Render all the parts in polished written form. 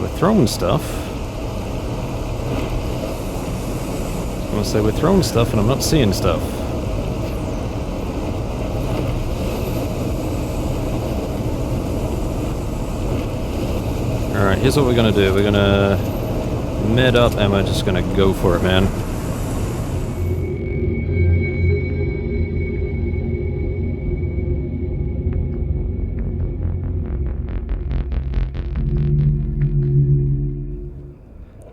we're throwing stuff. I want to say we're throwing stuff and I'm not seeing stuff. Alright, here's what we're gonna do. We're gonna med up and we're just gonna go for it, man.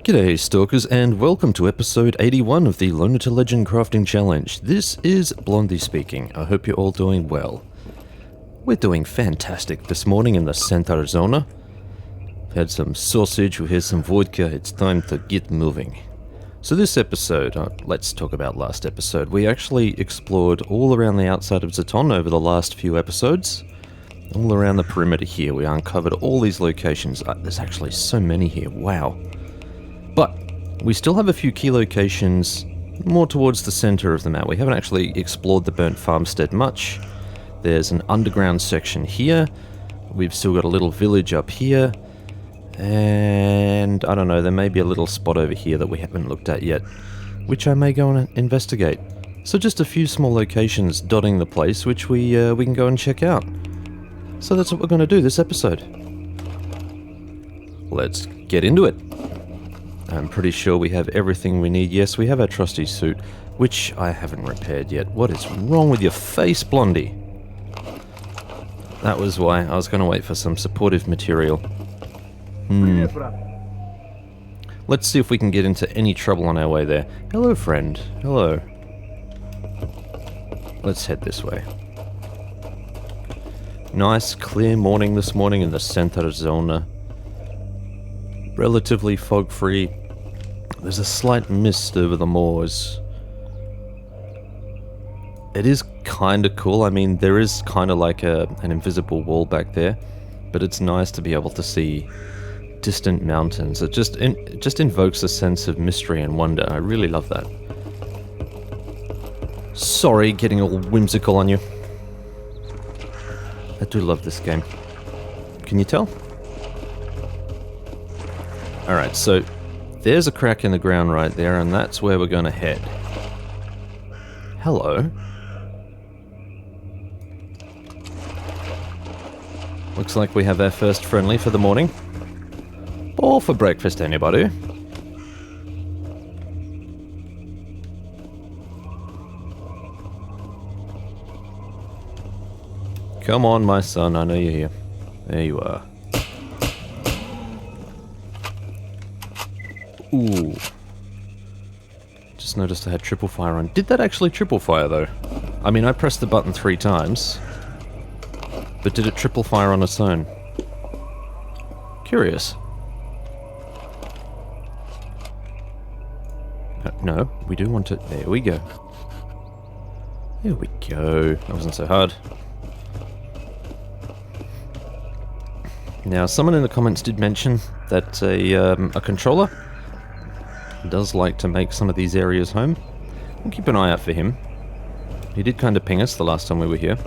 G'day Stalkers, and welcome to episode 81 of the Loner to Legend Crafting Challenge. This is Blondie speaking. I hope you're all doing well. We're doing fantastic this morning in the Center Zona. We've had some sausage, we had some vodka, it's time to get moving. So this episode, let's talk about last episode. We actually explored all around the outside of Zaton over the last few episodes. All around the perimeter here, we uncovered all these locations. There's actually so many here, wow. But we still have a few key locations more towards the center of the map. We haven't actually explored the burnt farmstead much. There's an underground section here. We've still got a little village up here. And I don't know, there may be a little spot over here that we haven't looked at yet, which I may go and investigate. So just a few small locations dotting the place, which we can go and check out. So that's what we're going to do this episode. Let's get into it. I'm pretty sure we have everything we need. Yes, we have our trusty suit, which I haven't repaired yet. What is wrong with your face, Blondie? That was why. I was going to wait for some supportive material. Let's see if we can get into any trouble on our way there. Hello, friend. Hello. Let's head this way. Nice, clear morning this morning in the Center Zona. Relatively fog-free. There's a slight mist over the moors. It is kind of cool. I mean, there is kind of like an invisible wall back there, but it's nice to be able to see distant mountains. It just invokes a sense of mystery and wonder. I really love that. Sorry, getting all whimsical on you. I do love this game. Can you tell? Alright, so there's a crack in the ground right there, and that's where we're going to head. Hello. Looks like we have our first friendly for the morning. Or for breakfast, anybody. Come on, my son, I know you're here. There you are. Ooh. Just noticed I had triple fire on. Did that actually triple fire, though? I mean, I pressed the button 3 times. But did it triple fire on its own? Curious. No, we do want to... There we go. There we go. That wasn't so hard. Now, someone in the comments did mention that a controller does like to make some of these areas home. We'll keep an eye out for him. He did kind of ping us the last time we were here.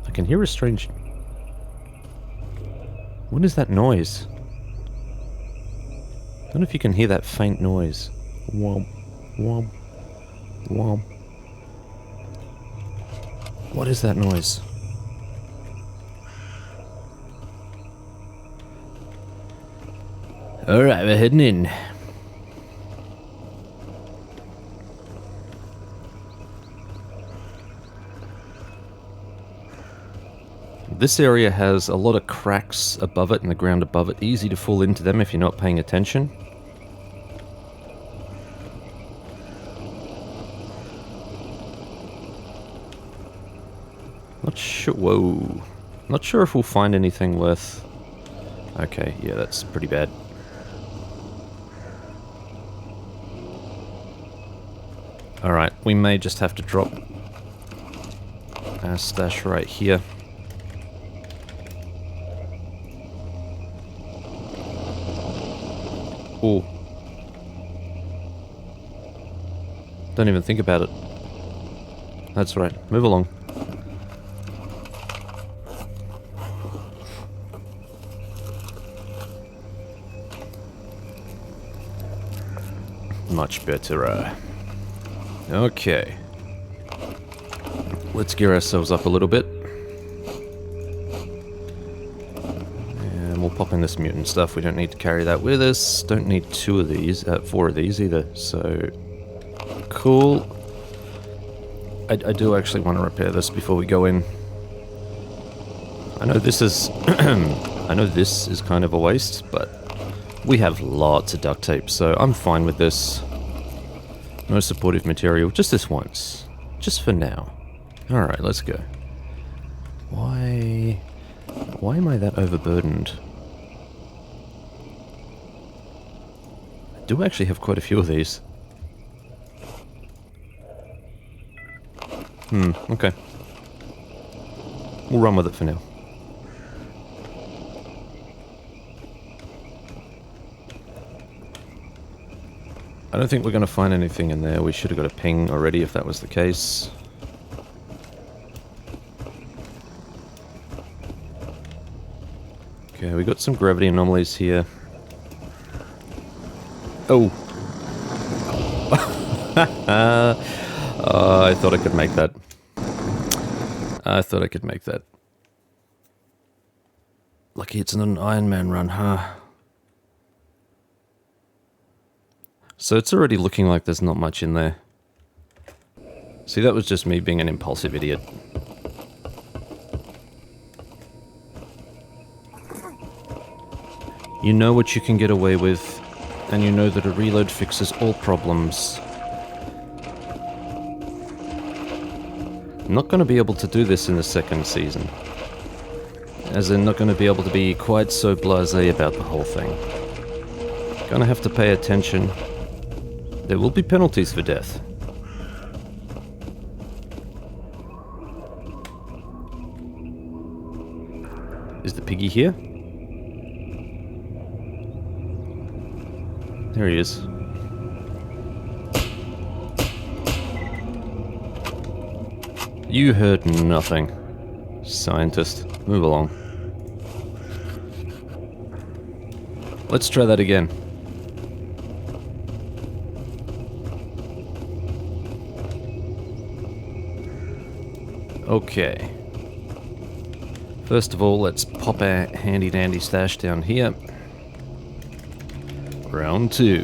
I can hear a strange... What is that noise? I don't know if you can hear that faint noise. Womp, womp, womp. What is that noise? Alright, we're heading in. This area has a lot of cracks above it and the ground above it. Easy to fall into them if you're not paying attention. Not sure. Whoa. Not sure if we'll find anything worth... Okay, yeah, that's pretty bad. Alright, we may just have to drop our stash right here. Ooh. Don't even think about it. That's right. Move along. Much better. Okay. Let's gear ourselves up a little bit. And we'll pop in this mutant stuff. We don't need to carry that with us. Don't need 4 of these either. So, cool. I do actually want to repair this before we go in. I know this is... I know this is kind of a waste, but we have lots of duct tape, so I'm fine with this. No supportive material, just this once. Just for now. Alright, let's go. Why am I that overburdened? I do actually have quite a few of these. Okay. We'll run with it for now. I don't think we're going to find anything in there. We should have got a ping already if that was the case. Okay, we got some gravity anomalies here. Oh! I thought I could make that. Lucky it's an Iron Man run, huh? So it's already looking like there's not much in there. See, that was just me being an impulsive idiot. You know what you can get away with, and you know that a reload fixes all problems. I'm not going to be able to do this in the second season. As in, not going to be able to be quite so blasé about the whole thing. Gonna have to pay attention. There will be penalties for death. Is the piggy here? There he is. You heard nothing. Scientist, move along. Let's try that again. Okay. First of all, let's pop our handy dandy stash down here. Round 2.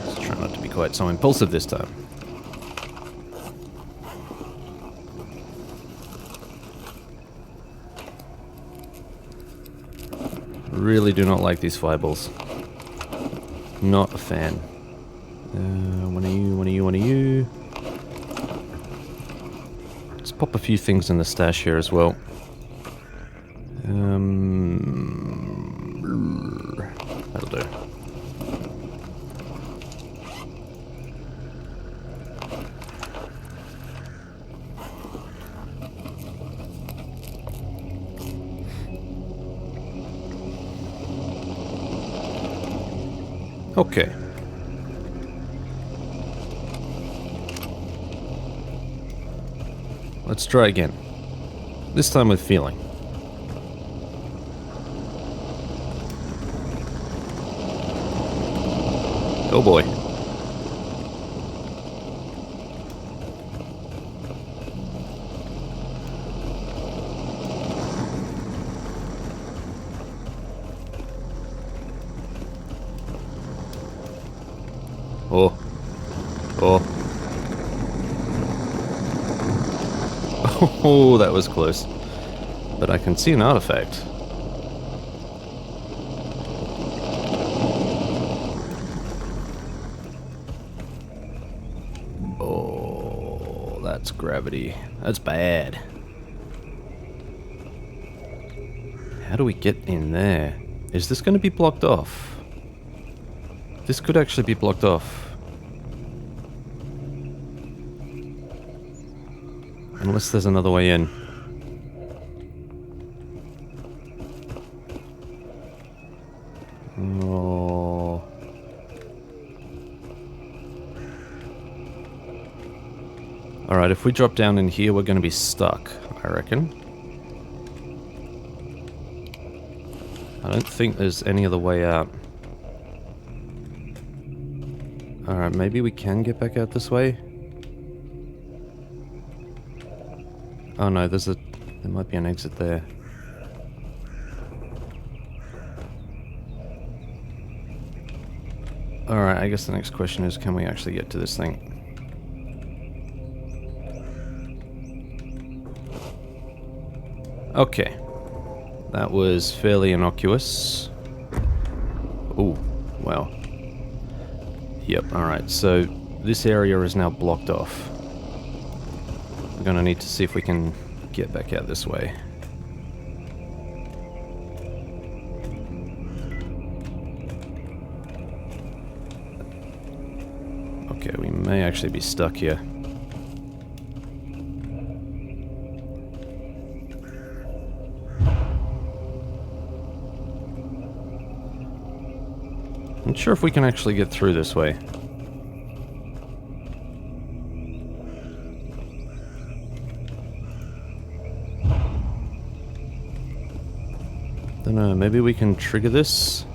Let's try not to be quite so impulsive this time. Really do not like these fireballs. Not a fan. One of you. Let's pop a few things in the stash here as well. That'll do. Okay. Let's try again. This time with feeling. Oh boy. Oh. Oh. Oh, that was close. But I can see an artifact. Oh, that's gravity. That's bad. How do we get in there? Is this going to be blocked off? This could actually be blocked off. Unless there's another way in. Oh. Alright, if we drop down in here, we're going to be stuck, I reckon. I don't think there's any other way out. Alright, maybe we can get back out this way? Oh no, there might be an exit there. Alright, I guess the next question is, can we actually get to this thing? Okay. That was fairly innocuous. Ooh, wow. Yep, alright, so this area is now blocked off. We're gonna need to see if we can get back out this way. Okay, we may actually be stuck here. Not sure if we can actually get through this way. Don't know, maybe we can trigger this?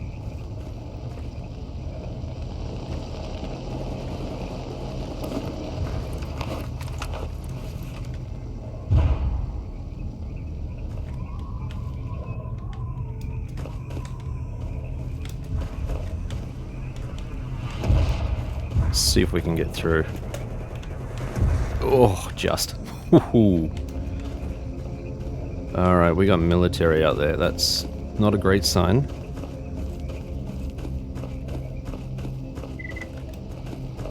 See if we can get through. Oh, just. Alright, we got military out there. That's not a great sign.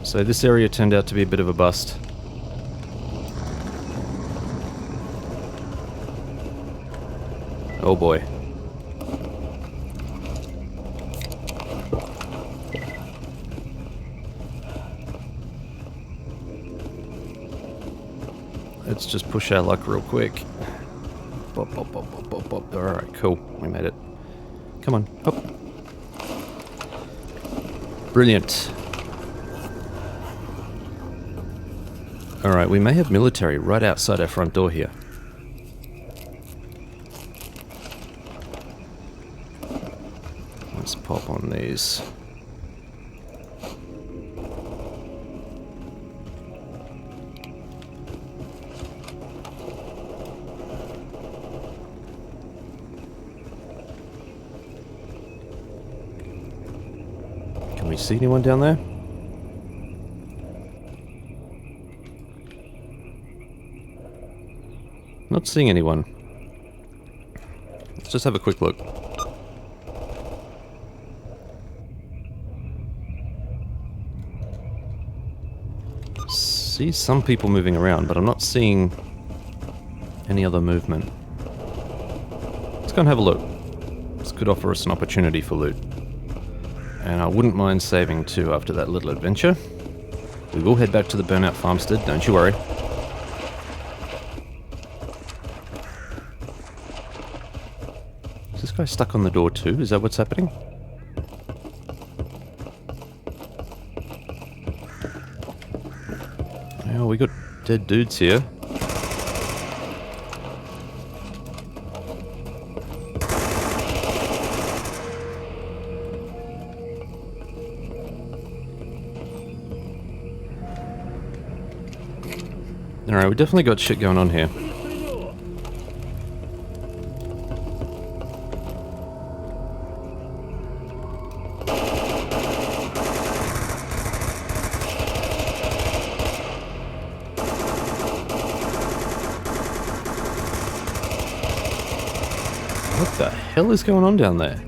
So this area turned out to be a bit of a bust. Oh boy. Let's just push our luck real quick. Bop, bop, bop, bop, bop, bop. Alright, cool. We made it. Come on, hop. Brilliant. Alright, we may have military right outside our front door here. Let's pop on these. Can we see anyone down there? Not seeing anyone. Let's just have a quick look. See some people moving around, but I'm not seeing any other movement. Let's go and have a look. This could offer us an opportunity for loot. And I wouldn't mind saving too after that little adventure. We will head back to the burnout farmstead, don't you worry. Is this guy stuck on the door too? Is that what's happening? Oh, we got dead dudes here. Alright, we definitely got shit going on here. What the hell is going on down there?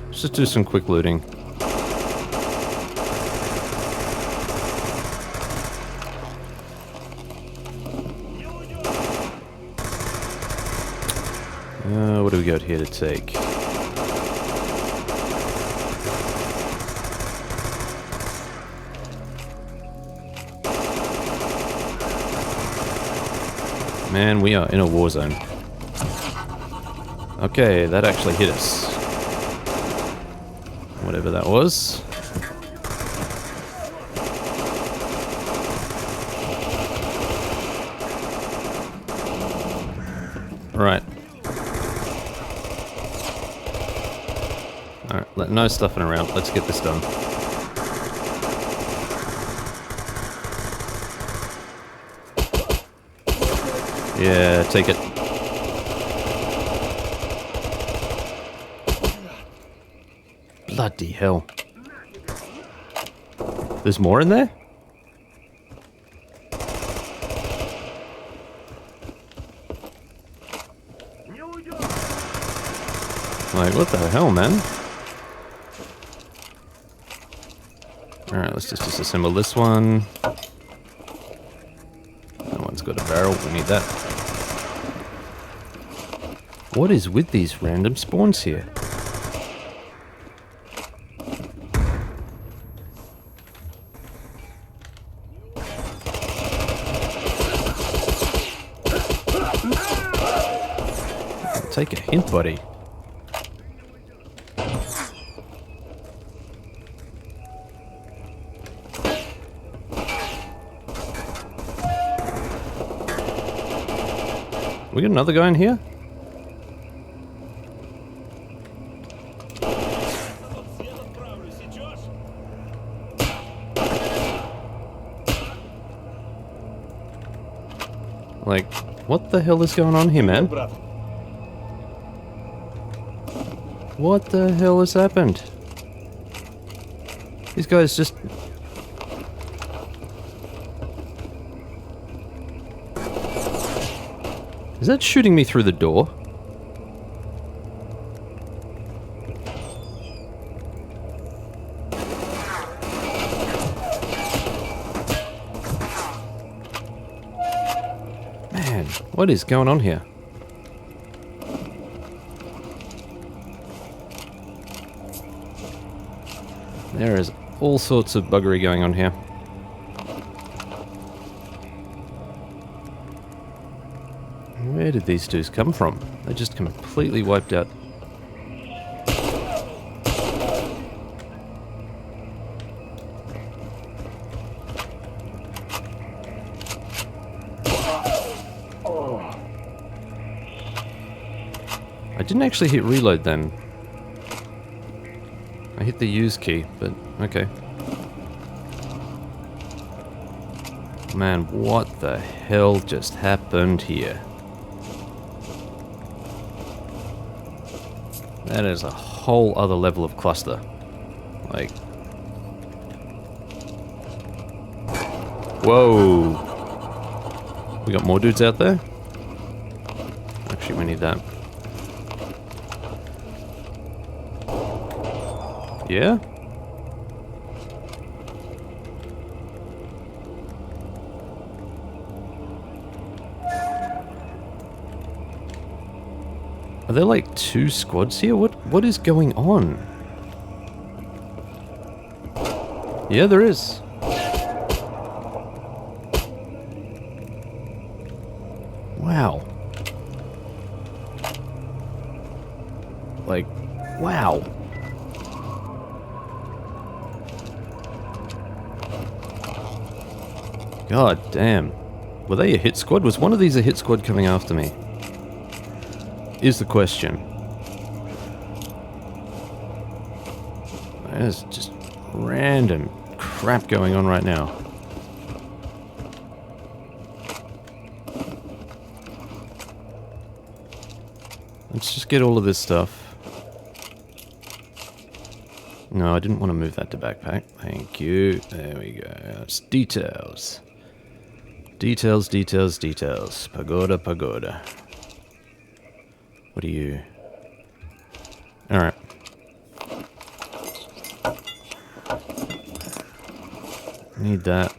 Let's just do some quick looting. What do we got here to take? Man, we are in a war zone. Okay, that actually hit us. Whatever that was. Right. Alright, no stuffing around. Let's get this done. Yeah, take it. Bloody hell. There's more in there? Like, what the hell, man? Alright, let's just disassemble this one. That one's got a barrel, we need that. What is with these random spawns here? Take a hint, buddy. We got another guy in here? Like, what the hell is going on here, man? What the hell has happened? These guys just... Is that shooting me through the door? Man, what is going on here? There is all sorts of buggery going on here. Where did these dudes come from? They just completely wiped out. I didn't actually hit reload then. I hit the use key, but okay. Man, what the hell just happened here? That is a whole other level of cluster. Like... Whoa! We got more dudes out there? Actually, we need that. Yeah? Are there like two squads here? What is going on? Yeah, there is. Wow. Like, wow. God damn. Were they a hit squad? Was one of these a hit squad coming after me? Is the question. There's just random crap going on right now. Let's just get all of this stuff. No, I didn't want to move that to backpack. Thank you. There we go. That's details. Details, details, details. Pagoda, pagoda. What are you? Alright. Need that.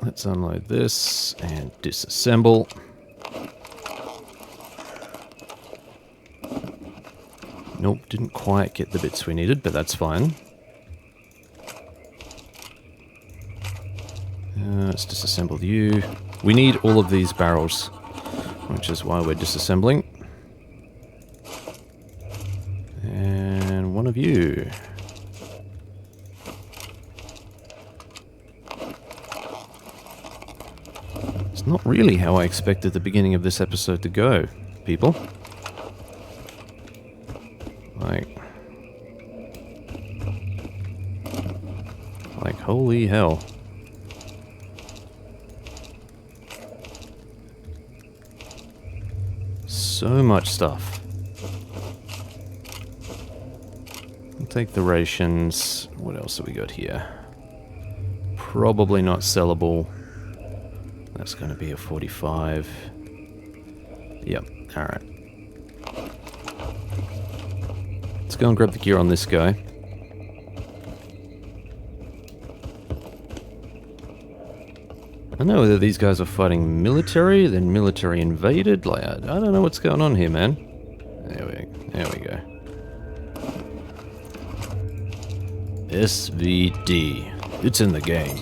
Let's unload this and disassemble. Nope, didn't quite get the bits we needed, but that's fine. Let's disassemble you. We need all of these barrels, which is why we're disassembling. of you. It's not really how I expected the beginning of this episode to go, people. Like holy hell. So much stuff. I'll take the rations. What else have we got here? Probably not sellable. That's going to be a 45. Yep, alright. Let's go and grab the gear on this guy. I don't know whether these guys are fighting military, then military invaded. Like, I don't know what's going on here, man. There we go. SVD. It's in the game.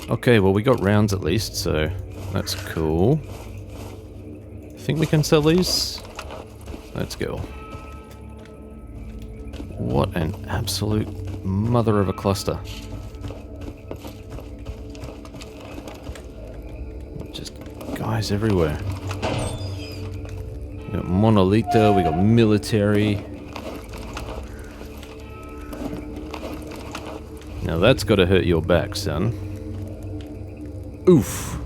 Okay, well we got rounds at least, so that's cool. Think we can sell these? Let's go. What an absolute mother of a cluster. Just guys everywhere. We got monolitho, we got military. Now that's gotta hurt your back, son. Oof.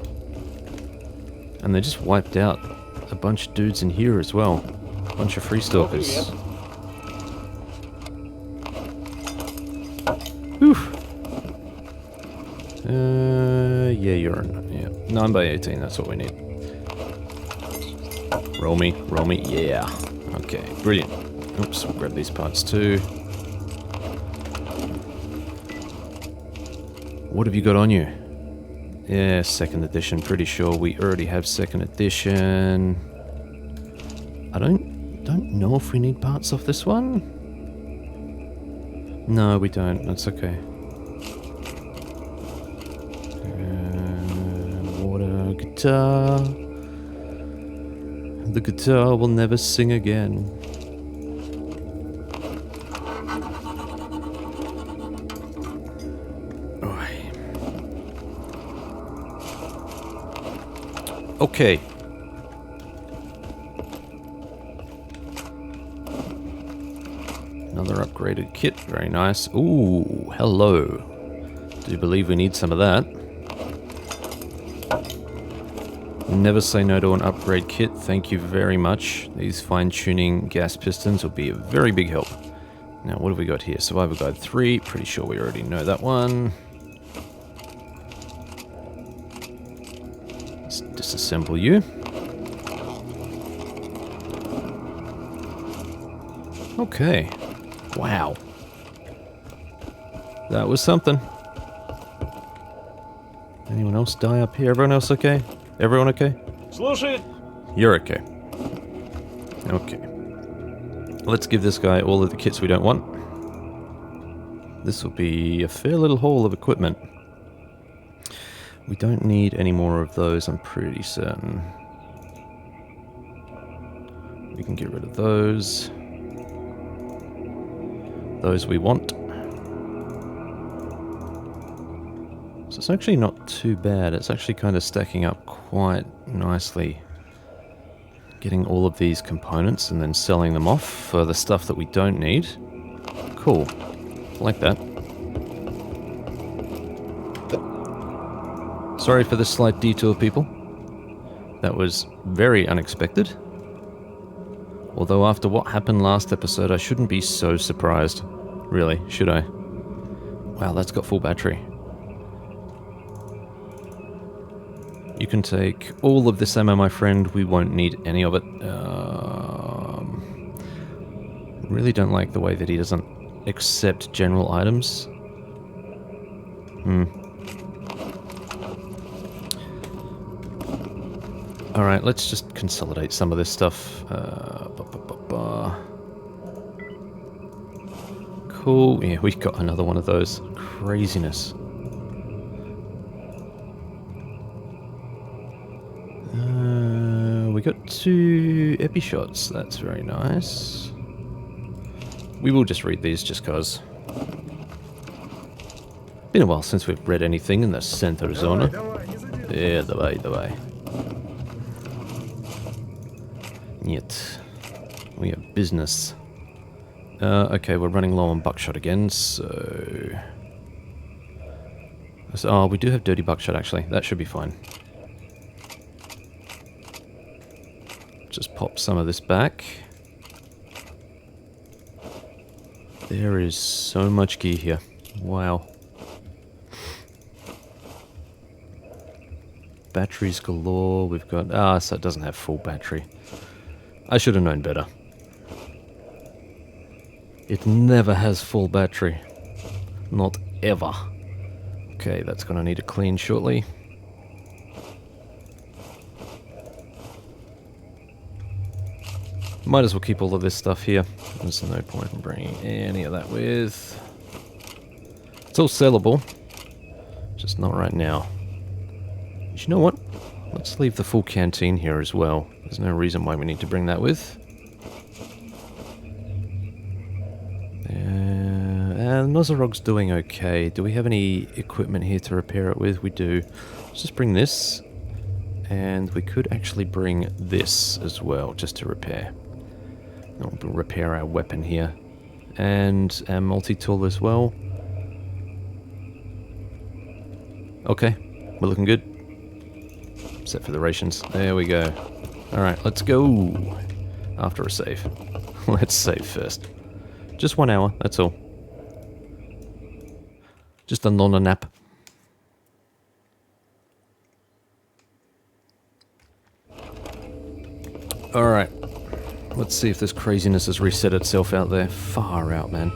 And they just wiped out a bunch of dudes in here as well. A bunch of free stalkers. Oof. Yeah, you're on. Yeah, 9 by 18. That's what we need. Roll me, yeah. Okay, brilliant. Oops, we'll grab these parts too. What have you got on you? Yeah, 2nd edition. Pretty sure we already have 2nd edition. I don't know if we need parts off this one. No, we don't. That's okay. Water, guitar. The guitar will never sing again. Okay. Another upgraded kit. Very nice. Ooh, hello. Do you believe we need some of that? Never say no to an upgrade kit. Thank you very much. These fine-tuning gas pistons will be a very big help. Now, what have we got here? Survivor Guide 3. Pretty sure we already know that one. Let's disassemble you. Okay. Wow. That was something. Anyone else die up here? Everyone else okay? Everyone okay? Слушай. You're okay. Okay. Let's give this guy all of the kits we don't want. This will be a fair little haul of equipment. We don't need any more of those, I'm pretty certain. We can get rid of those. Those we want. So it's actually not too bad. It's actually kind of stacking up quite nicely. Getting all of these components and then selling them off for the stuff that we don't need. Cool. Like that. Sorry for the slight detour, people. That was very unexpected. Although after what happened last episode, I shouldn't be so surprised. Really, should I? Wow, that's got full battery. You can take all of this ammo, my friend. We won't need any of it. Really don't like the way that he doesn't accept general items. Alright, let's just consolidate some of this stuff. Cool. Yeah, we got another one of those. Craziness. We got 2 epi shots. That's very nice. We will just read these just cause. Been a while since we've read anything in the center zone. Yeah, давай. Нет. We have business. Okay, we're running low on buckshot again, so... Oh, we do have dirty buckshot actually. That should be fine. Just pop some of this back. There is so much gear here. Wow. Batteries galore. We've got... so it doesn't have full battery. I should have known better. It never has full battery. Not ever. Okay, that's going to need a clean shortly. Might as well keep all of this stuff here. There's no point in bringing any of that with. It's all sellable. Just not right now. But you know what? Let's leave the full canteen here as well. There's no reason why we need to bring that with. And Nosarog's doing okay. Do we have any equipment here to repair it with? We do. Let's just bring this. And we could actually bring this as well, just to repair. We'll repair our weapon here. And our multi-tool as well. Okay, we're looking good. Except for the rations. There we go. Alright, let's go. After a save. Let's save first. Just 1 hour, that's all. Just a nap. Alright. Let's see if this craziness has reset itself out there. Far out, man.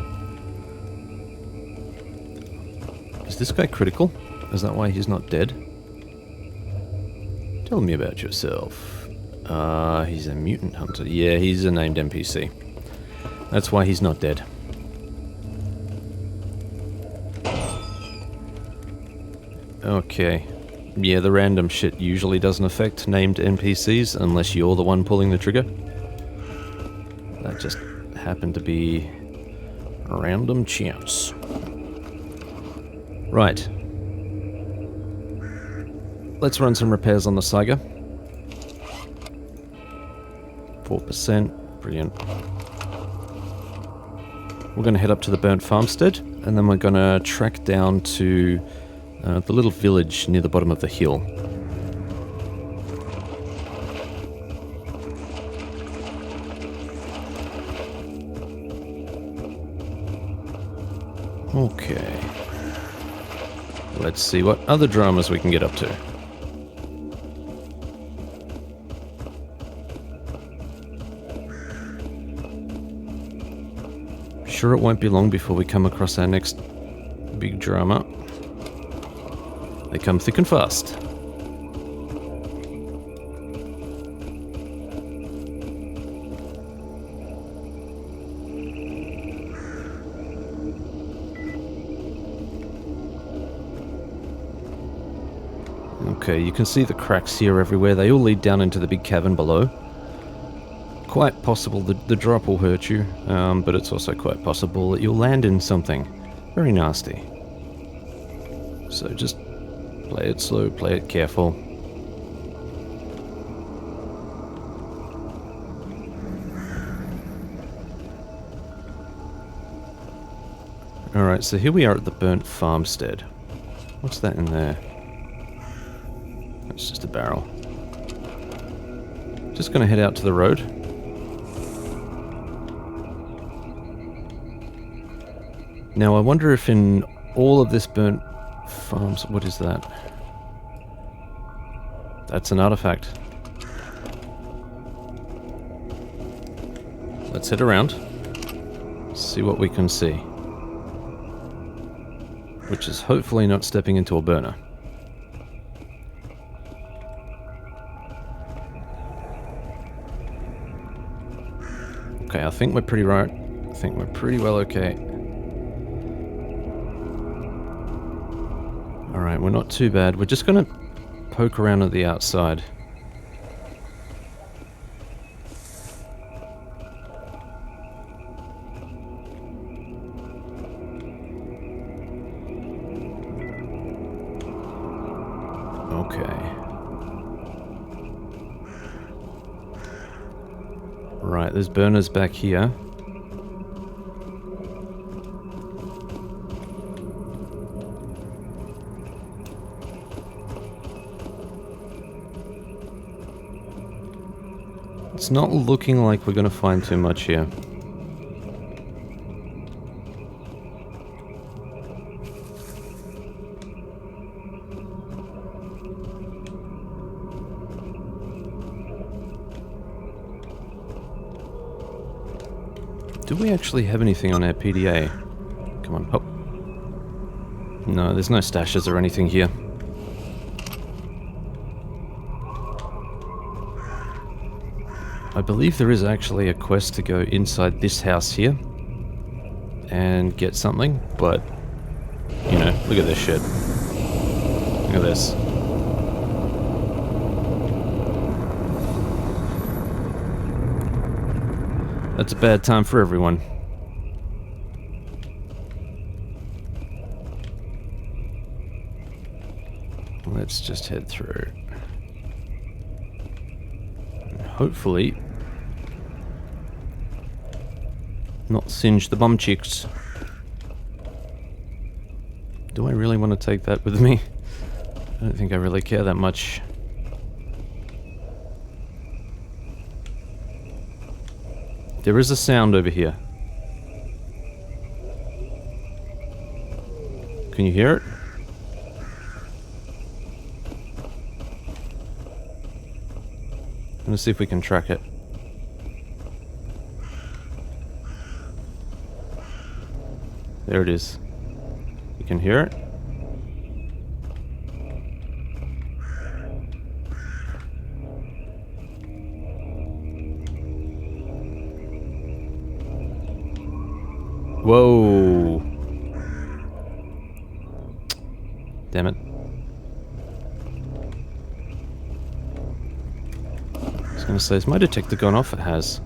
Is this guy critical? Is that why he's not dead? Tell me about yourself. He's a mutant hunter. Yeah, he's a named NPC. That's why he's not dead. Okay. Yeah, the random shit usually doesn't affect named NPCs unless you're the one pulling the trigger. That just happened to be random chance. Right. Let's run some repairs on the seige. 4%. Brilliant. We're going to head up to the burnt farmstead, and then we're going to track down to the little village near the bottom of the hill. Okay. Let's see what other dramas we can get up to. Sure, it won't be long before we come across our next big drama. They come thick and fast. Okay, you can see the cracks here everywhere. They all lead down into the big cavern below. Quite possible the drop will hurt you, but it's also quite possible that you'll land in something very nasty. So just play it slow, play it careful. Alright, so here we are at the burnt farmstead. What's that in there? It's just a barrel. Just gonna head out to the road. Now I wonder if in all of this burnt farms... What is that? That's an artifact. Let's head around. See what we can see. Which is hopefully not stepping into a burner. Okay, I think we're pretty right. I think we're pretty well okay. Alright, we're not too bad. We're just gonna poke around at the outside. Right, there's burners back here. It's not looking like we're gonna find too much here. Do we actually have anything on our PDA? Come on, hop. No, there's no stashes or anything here. I believe there is actually a quest to go inside this house here and get something, but, you know, look at this shit. Look at this. That's a bad time for everyone. Let's just head through. And hopefully not singe the bum cheeks. Do I really want to take that with me? I don't think I really care that much. There is a sound over here. Can you hear it? Let's see if we can track it. There it is. You can hear it? Whoa. Damn it. I was gonna say, has my detector gone off? It has.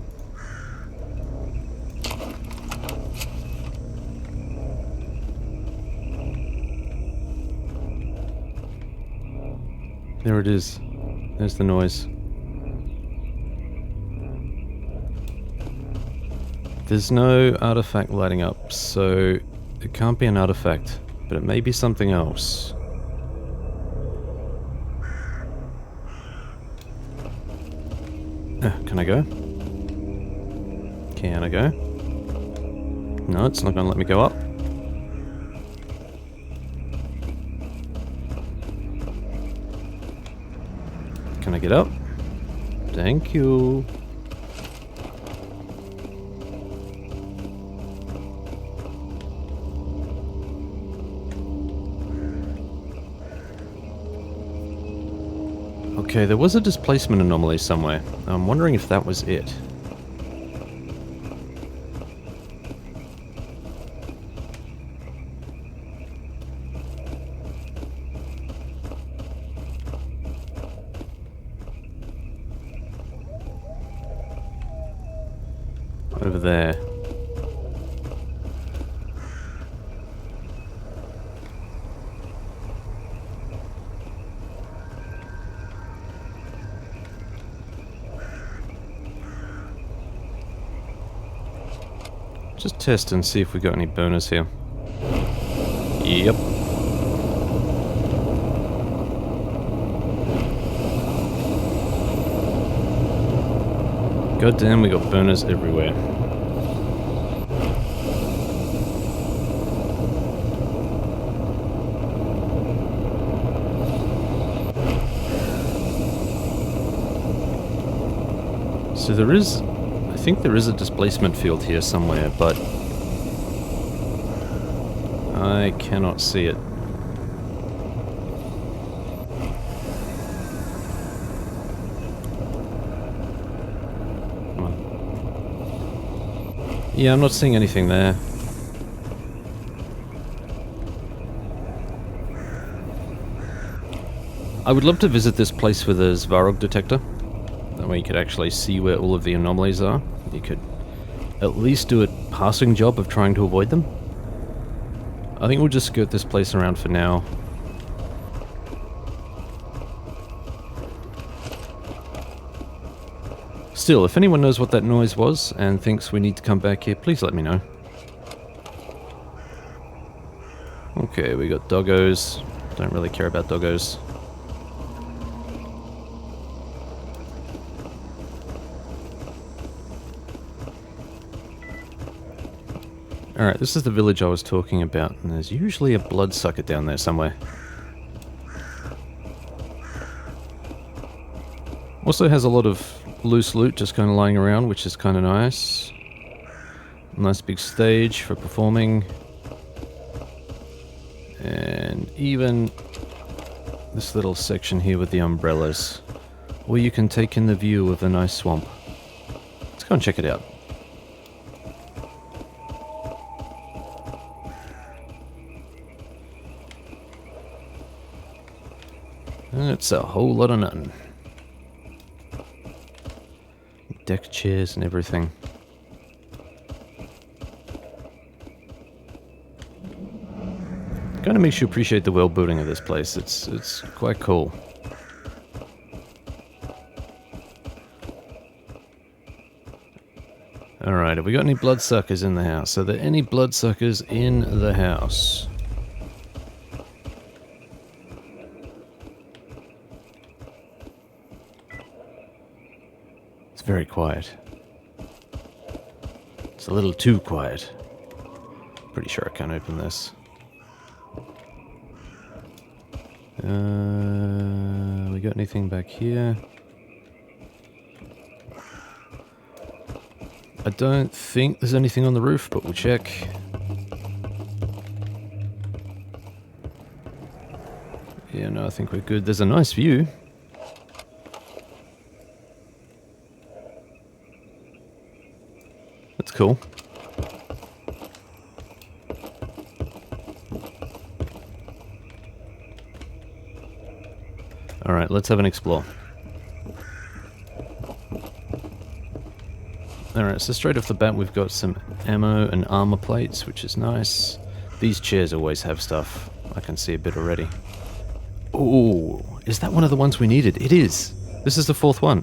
There it is. There's the noise. There's no artifact lighting up, so it can't be an artifact, but it may be something else. Can I go? Can I go? No, it's not going to let me go up. Can I get up? Thank you. Okay, there was a displacement anomaly somewhere. I'm wondering if that was it. Over there. Just test and see if we got any bonus here. Yep. God damn, we got burners everywhere. So there is, I think there is a displacement field here somewhere, but I cannot see it. Come on. Yeah, I'm not seeing anything there. I would love to visit this place with a Svarog detector. That way you could actually see where all of the anomalies are. You could at least do a passing job of trying to avoid them. I think we'll just skirt this place around for now. Still, if anyone knows what that noise was and thinks we need to come back here, please let me know. Okay, we got doggos. Don't really care about doggos. Alright, this is the village I was talking about, and there's usually a bloodsucker down there somewhere. Also has a lot of loose loot just kind of lying around, which is kind of nice. Nice big stage for performing. And even this little section here with the umbrellas, where you can take in the view of a nice swamp. Let's go and check it out. It's a whole lot of nothing. Deck chairs and everything. Kind of makes you appreciate the world building of this place. It's quite cool. Alright, have we got any bloodsuckers in the house? Are there any bloodsuckers in the house? It's very quiet. It's a little too quiet. Pretty sure I can't open this. We got anything back here? I don't think there's anything on the roof, but we'll check. Yeah, no, I think we're good. There's a nice view. That's cool. Alright, let's have an explore. Alright, so straight off the bat we've got some ammo and armor plates, which is nice. These chairs always have stuff. I can see a bit already. Oh, is that one of the ones we needed? It is! This is the fourth one.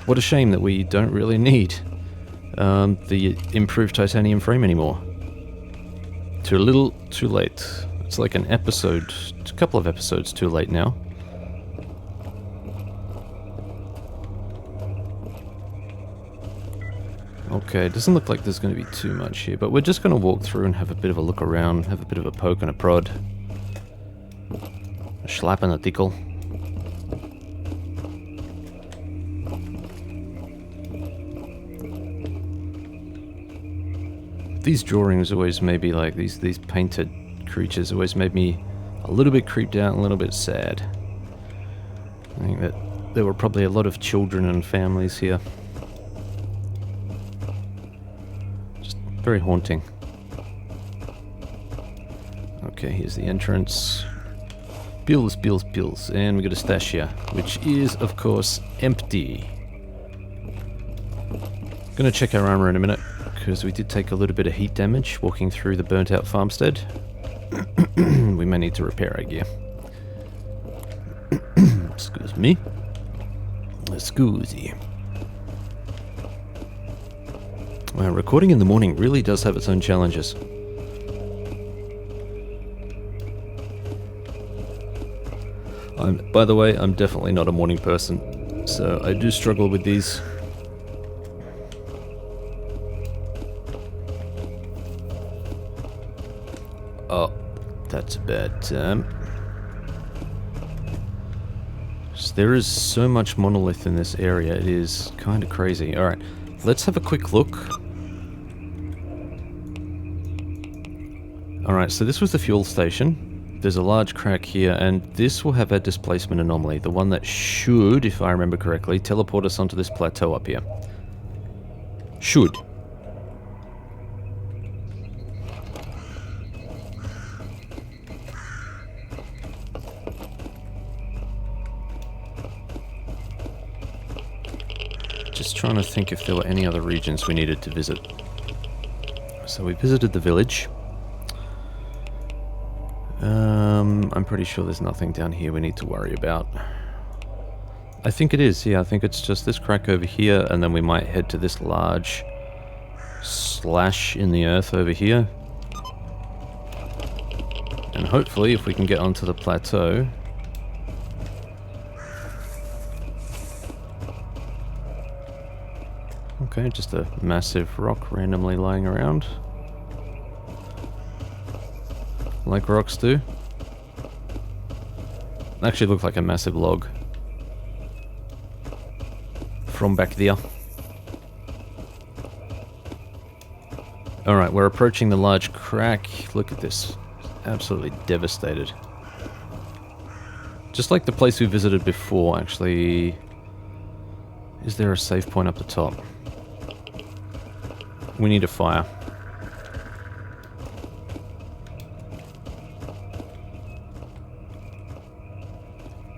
What a shame that we don't really need the improved titanium frame anymore. Too little, too late. It's like an episode, a couple of episodes too late now. Okay, it doesn't look like there's going to be too much here, but we're just going to walk through and have a bit of a look around, have a bit of a poke and a prod. A slap and a tickle. These drawings always made me like, these painted creatures always made me a little bit creeped out and a little bit sad. I think that there were probably a lot of children and families here. Just very haunting. Okay, here's the entrance. Bills, bills, bills. And we got a stash here, which is, of course, empty. Gonna check our armor in a minute, because we did take a little bit of heat damage walking through the burnt out farmstead. We may need to repair our gear. Excuse me. Excuse. Wow, recording in the morning really does have its own challenges. By the way, I'm definitely not a morning person, so I do struggle with these. Oh, that's a bad time. There is so much monolith in this area, it is kind of crazy. Alright, let's have a quick look. Alright, so this was the fuel station. There's a large crack here, and this will have a displacement anomaly. The one that should, if I remember correctly, teleport us onto this plateau up here. Should. Just trying to think if there were any other regions we needed to visit. So we visited the village. I'm pretty sure there's nothing down here we need to worry about. I think it is, yeah, I think it's just this crack over here, and then we might head to this large slash in the earth over here. And hopefully, if we can get onto the plateau... Okay, just a massive rock randomly lying around. Like rocks do. Actually looked like a massive log. From back there. Alright, we're approaching the large crack. Look at this. Absolutely devastated. Just like the place we visited before, actually. Is there a save point up the top? We need a fire.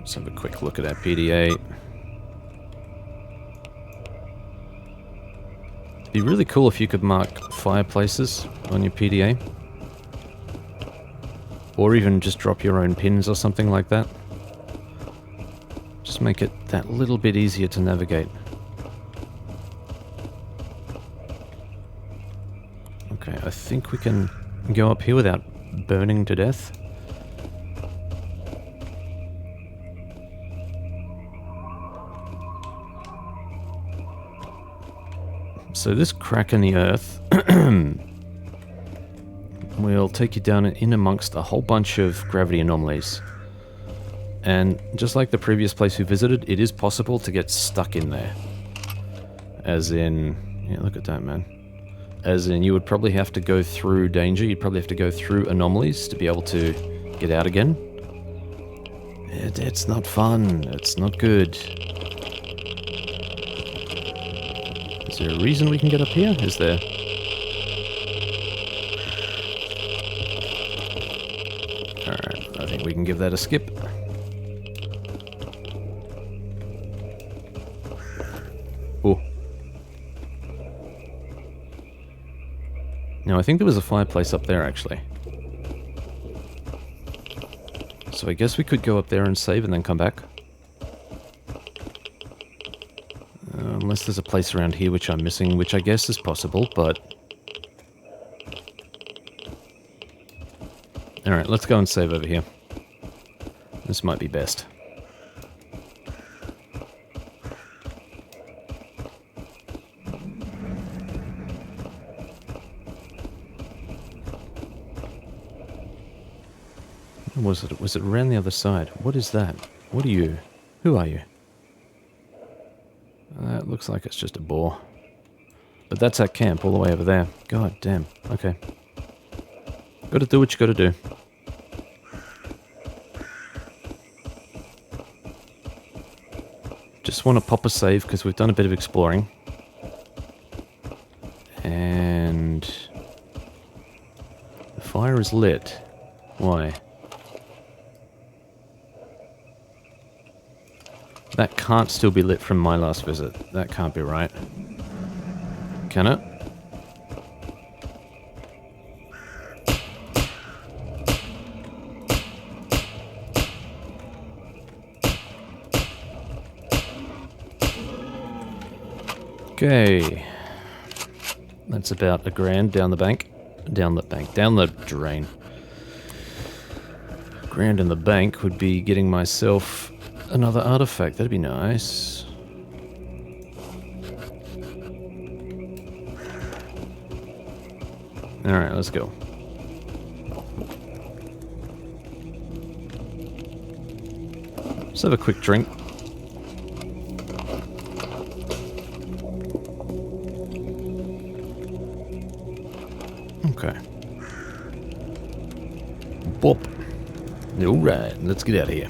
Let's have a quick look at our PDA. It'd be really cool if you could mark fireplaces on your PDA. Or even just drop your own pins or something like that. Just make it that little bit easier to navigate. Okay, I think we can go up here without burning to death. So this crack in the earth will take you down in amongst a whole bunch of gravity anomalies. And just like the previous place we visited, it is possible to get stuck in there. As in... yeah, look at that, man. As in, you would probably have to go through danger, you'd probably have to go through anomalies to be able to get out again. It's not fun, it's not good. Is there a reason we can get up here? Is there? Alright, I think we can give that a skip. Oh. Now, I think there was a fireplace up there, actually. So I guess we could go up there and save and then come back. Unless there's a place around here which I'm missing, which I guess is possible, but... Alright, let's go and save over here. This might be best. Was it around the other side? What is that? What are you? Who are you? That looks like it's just a boar. But that's our camp all the way over there. God damn. Okay. Gotta do what you gotta do. Just want to pop a save because we've done a bit of exploring. And... the fire is lit. Why? That can't still be lit from my last visit. That can't be right. Can it? Okay. That's about $1,000 down the bank. Down the drain. $1,000 in the bank would be getting myself another artifact. That'd be nice. Alright, let's go. Let's have a quick drink. Okay. Bop. Alright, let's get out of here.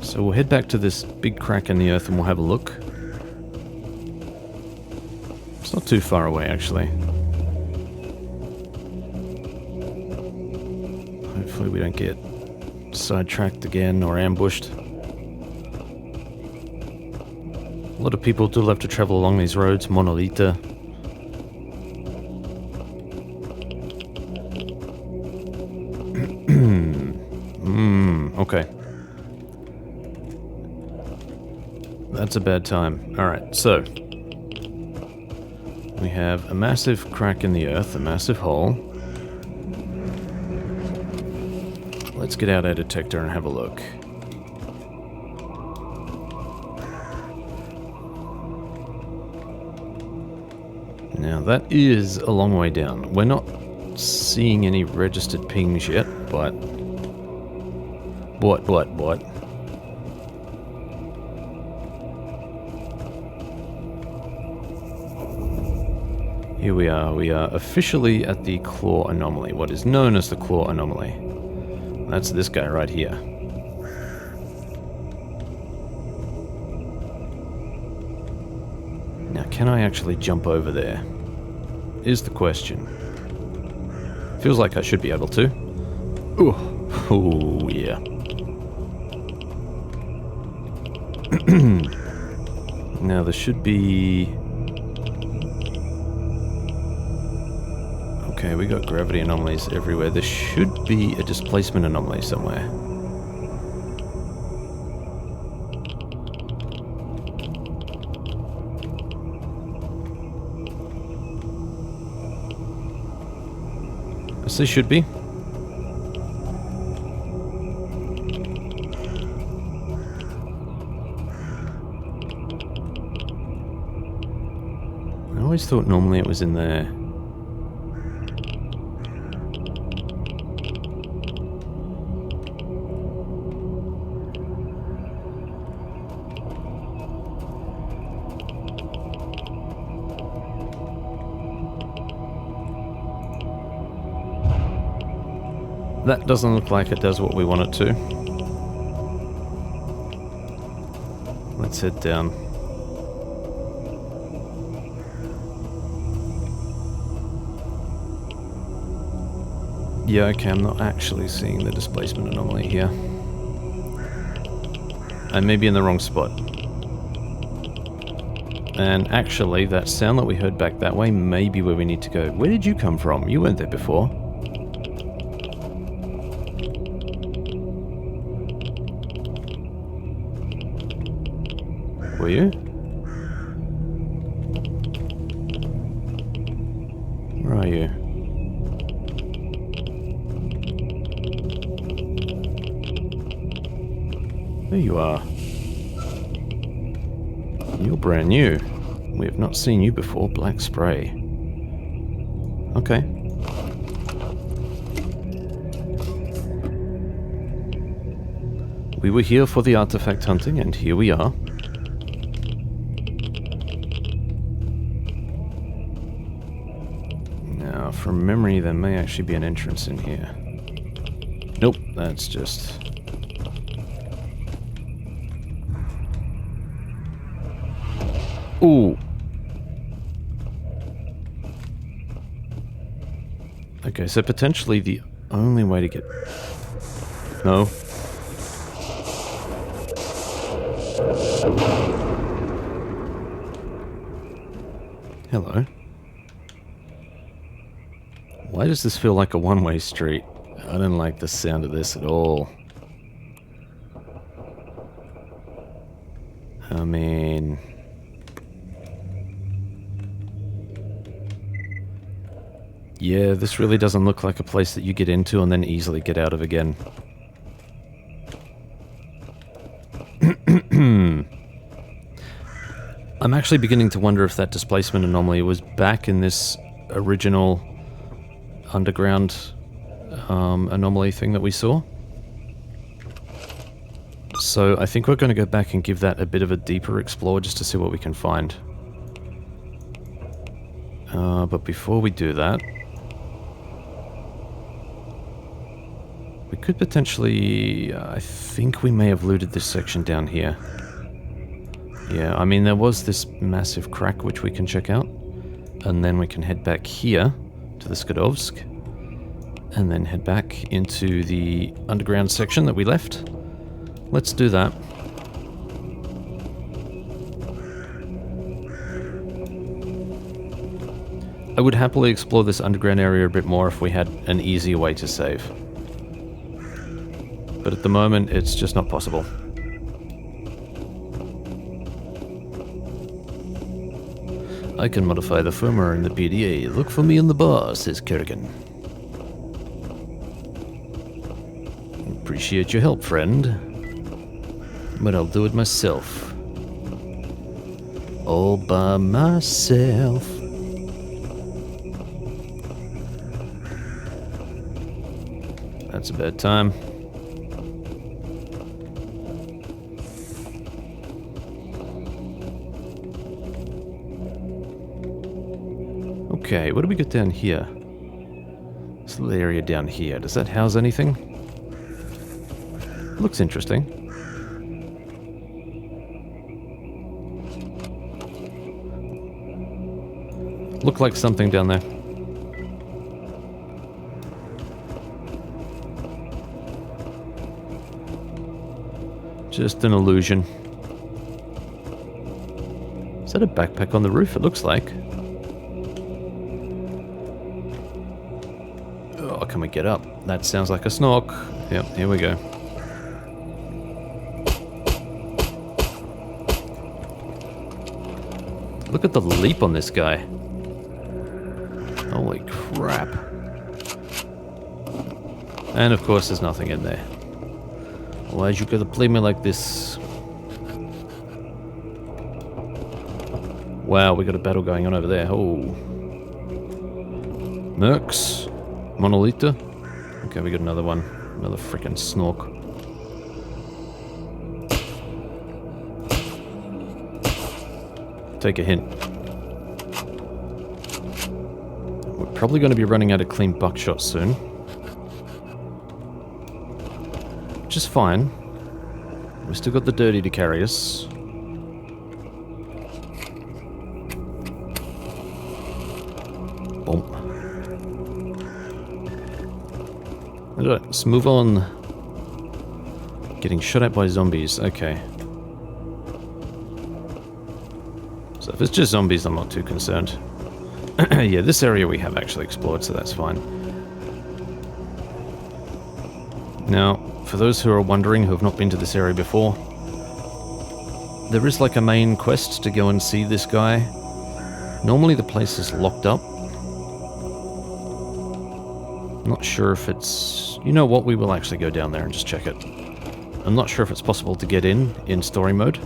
So we'll head back to this big crack in the earth and we'll have a look. It's not too far away, actually. Hopefully we don't get sidetracked again or ambushed. A lot of people do love to travel along these roads, Monolita, That's a bad time. Alright, so we have a massive crack in the earth, a massive hole. Let's get out our detector and have a look. Now that is a long way down. We're not seeing any registered pings yet, but... What? Here we are officially at the Claw Anomaly, what is known as the Claw Anomaly. That's this guy right here. Now, can I actually jump over there? Is the question. Feels like I should be able to. Oh yeah. Now, there should be... Okay, we got gravity anomalies everywhere. There should be a displacement anomaly somewhere. Yes, there should be. I always thought normally it was in there. That doesn't look like it does what we want it to. Let's head down. Yeah, okay, I'm not actually seeing the displacement anomaly here. I may be in the wrong spot. And actually, that sound that we heard back that way may be where we need to go. Where did you come from? You weren't there before. Were you? Where are you? There you are. You're brand new. We have not seen you before. Black spray. Okay. We were here for the artifact hunting, and here we are. Now, from memory, there may actually be an entrance in here. Nope, that's just... Ooh. Okay, so potentially the only way to get... No. Hello. Why does this feel like a one-way street? I don't like the sound of this at all. I mean... Yeah, this really doesn't look like a place that you get into and then easily get out of again. I'm actually beginning to wonder if that displacement anomaly was back in this original underground anomaly thing that we saw. So I think we're going to go back and give that a bit of a deeper explore just to see what we can find. But before we do that, we could potentially... I think we may have looted this section down here. Yeah, I mean, there was this massive crack which we can check out. And then we can head back here to the Skadovsk. And then head back into the underground section that we left. Let's do that. I would happily explore this underground area a bit more if we had an easier way to save. But at the moment, it's just not possible. I can modify the firmware in the PDA. Look for me in the bar, says Kerrigan. Appreciate your help, friend. But I'll do it myself. All by myself. That's a bad time. Okay, what do we got down here? This little area down here. Does that house anything? Looks interesting. Looked like something down there. Just an illusion. Is that a backpack on the roof? It looks like. Oh, can we get up? That sounds like a snork. Yep, here we go. Look at the leap on this guy. Holy crap. And of course there's nothing in there. Why'd you gotta play me like this? Wow, we got a battle going on over there. Oh. Mercs. Monolita. Okay, we got another one. Another freaking snork. Take a hint. We're probably going to be running out of clean buckshot soon. Which is fine. We've still got the dirty to carry us. Boom. Alright, let's move on. Getting shot at by zombies. Okay. So if it's just zombies, I'm not too concerned. Yeah, this area we have actually explored, so that's fine. Now, for those who are wondering, who have not been to this area before, there is like a main quest to go and see this guy. Normally the place is locked up. I'm not sure if it's... You know what, we will actually go down there and just check it. I'm not sure if it's possible to get in story mode.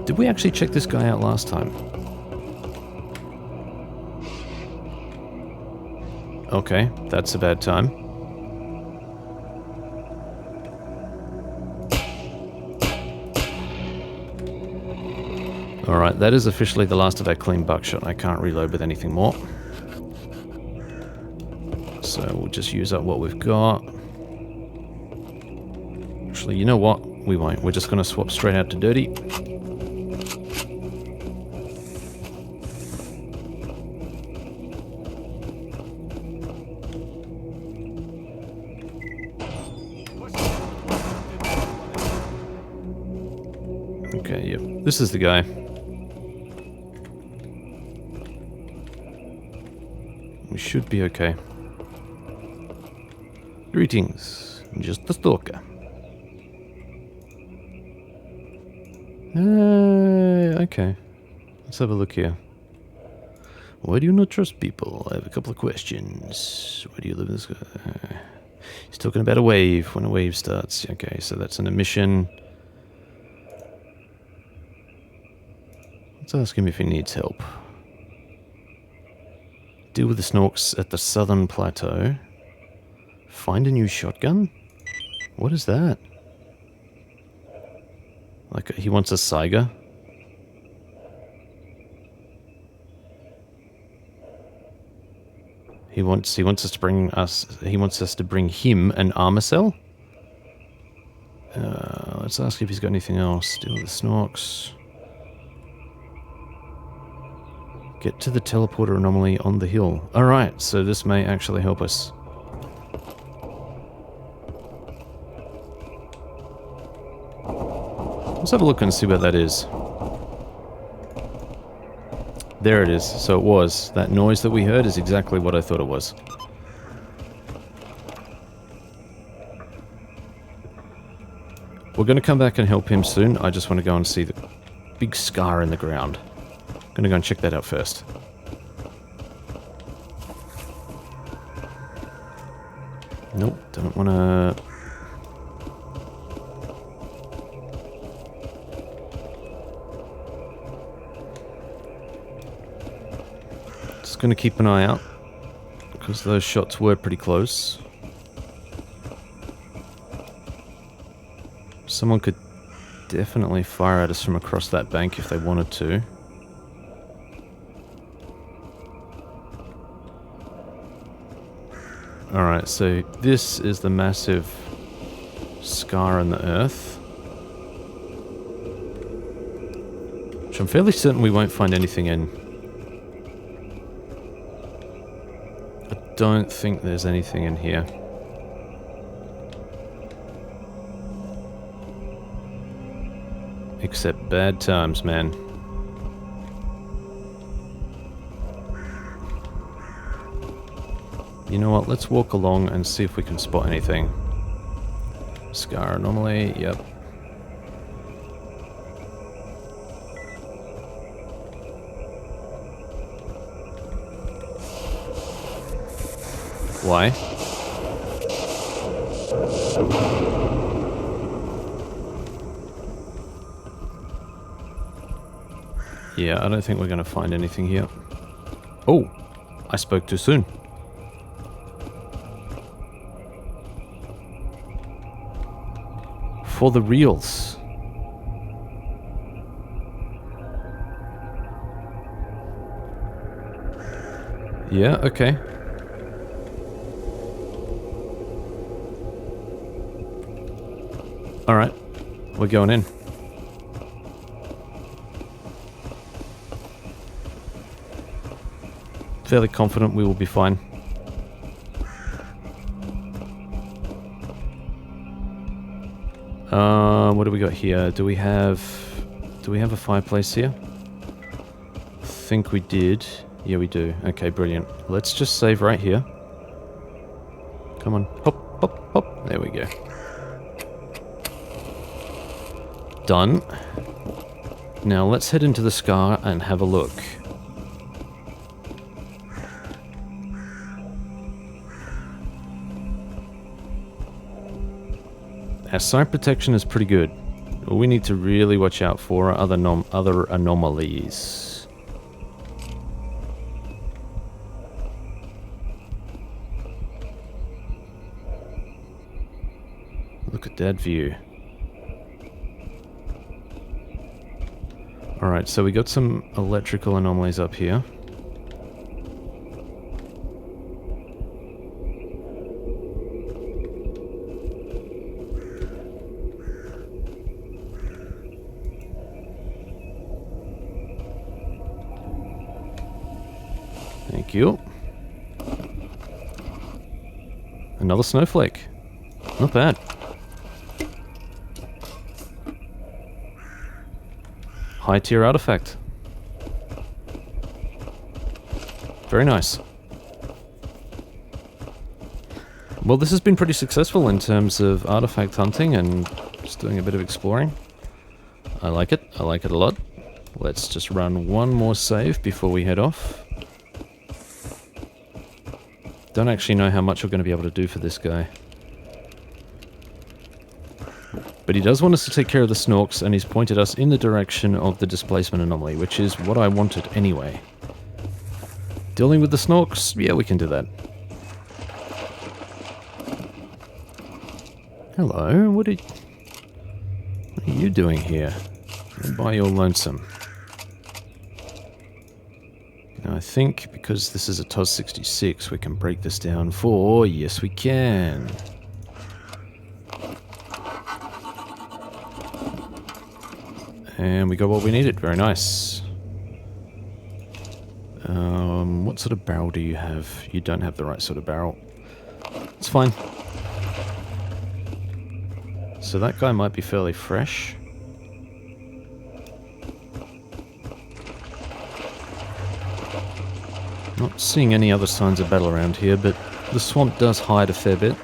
Did we actually check this guy out last time? Okay, that's a bad time. Alright, that is officially the last of our clean buckshot. I can't reload with anything more. So we'll just use up what we've got. Actually, you know what? We won't. We're just going to swap straight out to dirty. Okay, yep. This is the guy. We should be okay. Greetings. Just the stalker. Okay. Let's have a look here. Why do you not trust people? I have a couple of questions. Where do you live in this guy? He's talking about a wave. When a wave starts. Okay, so that's an emission. Let's ask him if he needs help. Deal with the snorks at the southern plateau. Find a new shotgun? What is that? Like, he wants a seige? He wants us to bring us... He wants us to bring him an armor cell? Let's ask if he's got anything else. Deal with the snorks. Get to the teleporter anomaly on the hill. Alright, so this may actually help us. Let's have a look and see what that is. There it is. So it was. That noise that we heard is exactly what I thought it was. We're We're going to come back and help him soon. I just want to go and see the big scar in the ground. I'm going to go and check that out first. Nope, don't want to... Just going to keep an eye out, because those shots were pretty close. Someone could definitely fire at us from across that bank if they wanted to. Alright, so this is the massive scar in the earth, which I'm fairly certain we won't find anything in. I don't think there's anything in here. Except bad times, man. You know what, let's walk along and see if we can spot anything. Scar Anomaly, yep. Why? Yeah, I don't think we're going to find anything here. Oh, I spoke too soon. For the reals. Yeah, okay. Alright, we're going in. Fairly confident we will be fine. What do we got here? Do we have a fireplace here? I think we did. Yeah, we do. Okay, brilliant. Let's just save right here. Come on. Hop, hop, hop. There we go. Done. Now let's head into the scar and have a look. Our sight protection is pretty good. All we need to really watch out for are other anomalies. Look at that view. Alright, so we got some electrical anomalies up here. Thank you. Another snowflake. Not bad. High tier artifact. Very nice. Well, this has been pretty successful in terms of artifact hunting and just doing a bit of exploring. I like it. I like it a lot. Let's just run one more save before we head off. Don't actually know how much we're going to be able to do for this guy. But he does want us to take care of the snorks, and he's pointed us in the direction of the displacement anomaly, which is what I wanted anyway. Dealing with the snorks? Yeah, we can do that. Hello, what are you doing here? You're by your lonesome. Now I think because this is a TOS 66, we can break this down for... Yes, we can. And we got what we needed. Very nice. What sort of barrel do you have? You don't have the right sort of barrel. It's fine. So that guy might be fairly fresh. Not seeing any other signs of battle around here, but the swamp does hide a fair bit.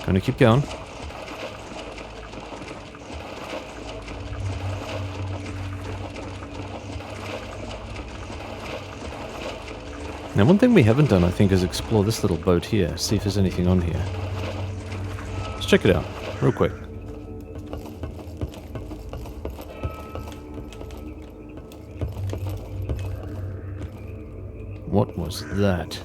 Gonna keep going. Now, one thing we haven't done, I think, is explore this little boat here. See if there's anything on here. Let's check it out, real quick. What was that?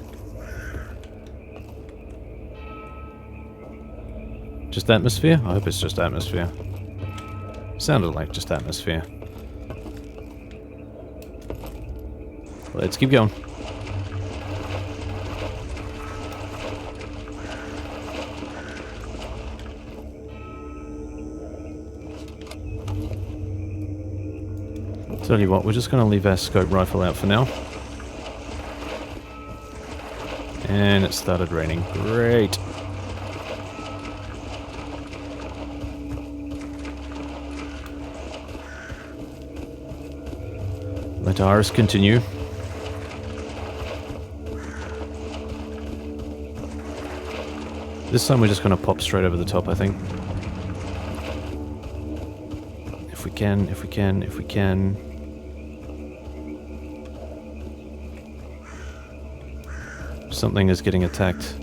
Just atmosphere? I hope it's just atmosphere. Sounded like just atmosphere. Let's keep going. Tell you what, we're just going to leave our scope rifle out for now. And it started raining. Great. Let ours continue. This time we're just going to pop straight over the top, I think. If we can, if we can, if we can. Something is getting attacked.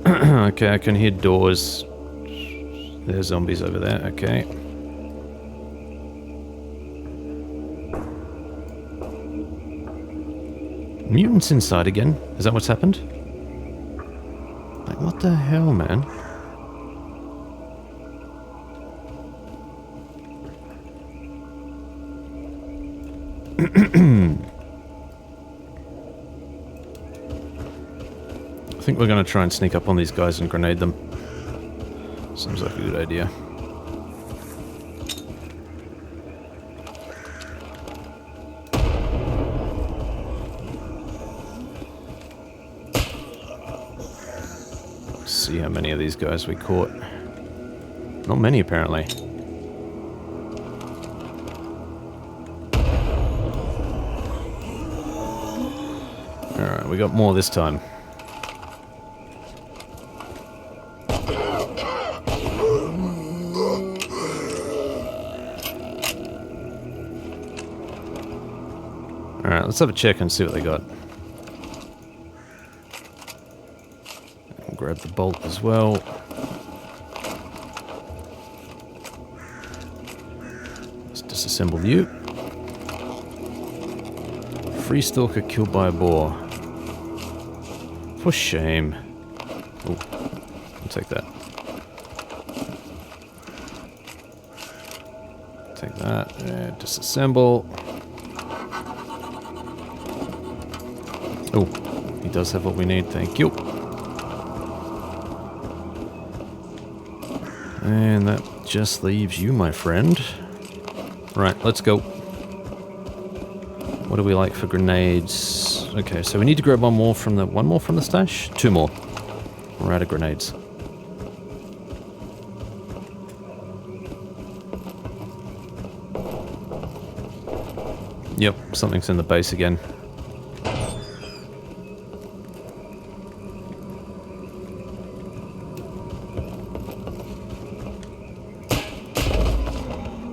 Okay, I can hear doors. There's zombies over there, okay. Mutants inside again? Is that what's happened? Like, what the hell, man? I think we're going to try and sneak up on these guys and grenade them. Seems like a good idea. Let's see how many of these guys we caught. Not many, apparently. Alright, we got more this time. Alright, let's have a check and see what they got. I'll grab the bolt as well. Let's disassemble you. Free Stalker killed by a boar. For shame. Oh, I'll take that. Take that. Yeah, disassemble. Oh, he does have what we need, thank you. And that just leaves you, my friend. Right, let's go. What do we like for grenades? Okay, so we need to grab one more from the stash? Two more. We're out of grenades. Yep, something's in the base again.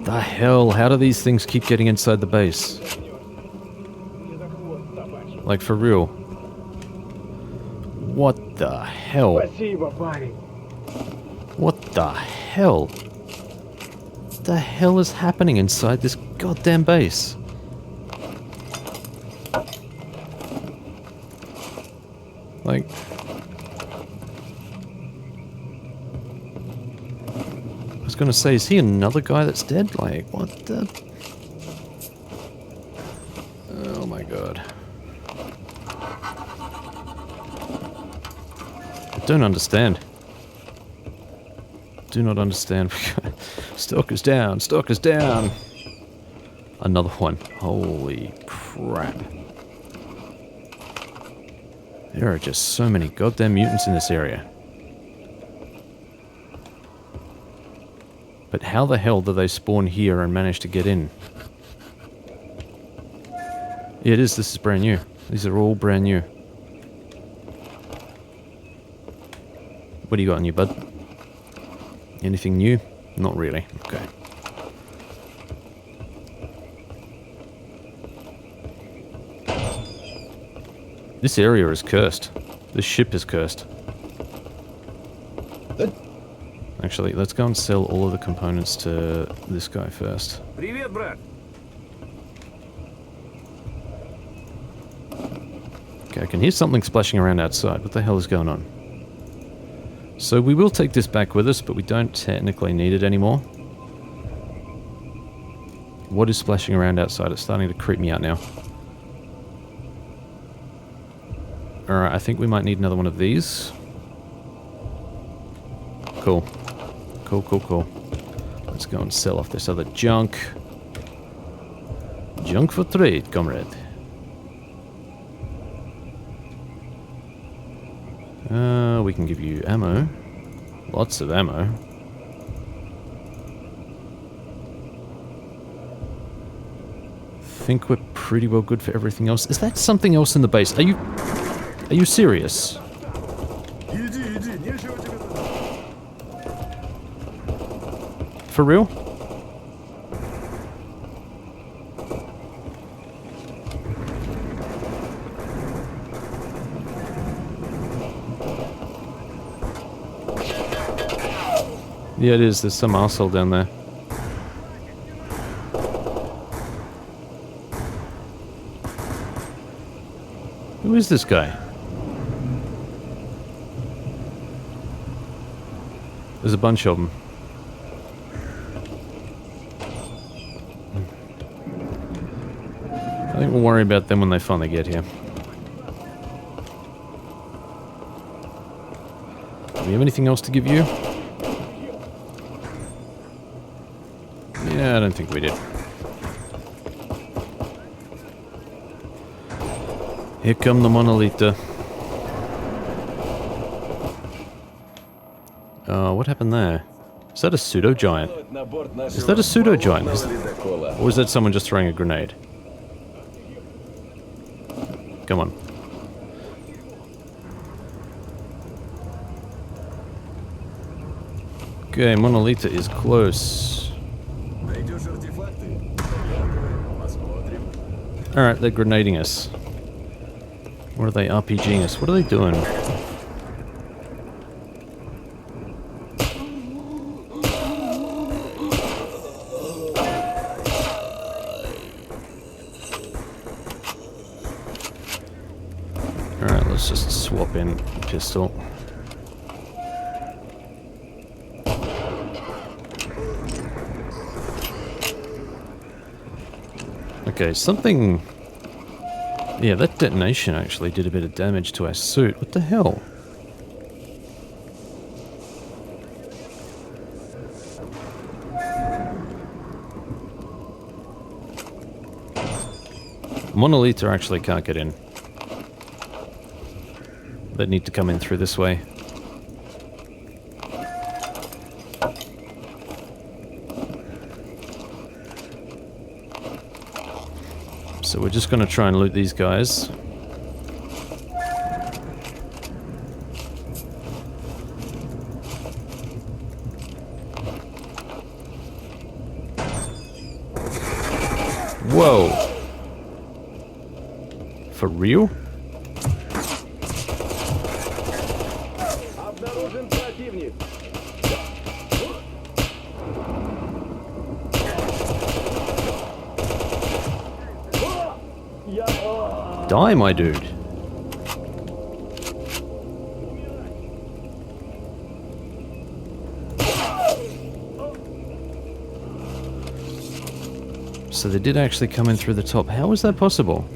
The hell? How do these things keep getting inside the base? Like, for real. What the hell? What the hell? What the hell is happening inside this goddamn base? Like... I was gonna say, is he another guy that's dead? Like, what the... Oh my god. I don't understand. Do not understand. Stalkers down, stalkers down! Another one. Holy crap. There are just so many goddamn mutants in this area. But how the hell do they spawn here and manage to get in? Yeah, it is. This is brand new. These are all brand new. What do you got on you, bud? Anything new? Not really. Okay. This area is cursed. This ship is cursed. Actually, let's go and sell all of the components to this guy first. Привет, брат. Okay, I can hear something splashing around outside. What the hell is going on? So we will take this back with us, but we don't technically need it anymore. What is splashing around outside? It's starting to creep me out now. Alright, I think we might need another one of these. Cool. Cool, cool, cool. Let's go and sell off this other junk. Junk for trade, comrade. We can give you ammo. Lots of ammo. Think we're pretty well good for everything else. Is that something else in the base? Are you serious? For real? Yeah, it is. There's some arsehole down there. Who is this guy? There's a bunch of them. I think we'll worry about them when they finally get here. Do we have anything else to give you? Yeah, I don't think we did. Here come the monolitha. What happened there? Is that a pseudo-giant? Is that a pseudo-giant? Or is that someone just throwing a grenade? Come on. Okay, monolitha is close. Alright, they're grenading us. What are they RPGing us? What are they doing? Alright, let's just swap in pistol. Okay, something... Yeah, that detonation actually did a bit of damage to our suit. What the hell? Monolitha actually can't get in. They need to come in through this way. So we're just going to try and loot these guys. Whoa! For real? Die, my dude. So they did actually come in through the top. How is that possible?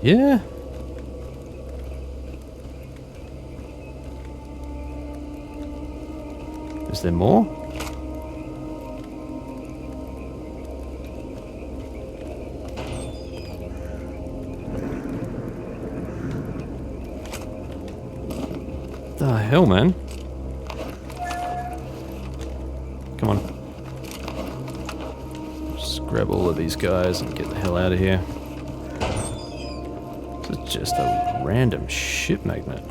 Yeah. Is there more? The hell, man? Come on. Just grab all of these guys and get the hell out of here. This is just a random ship magnet.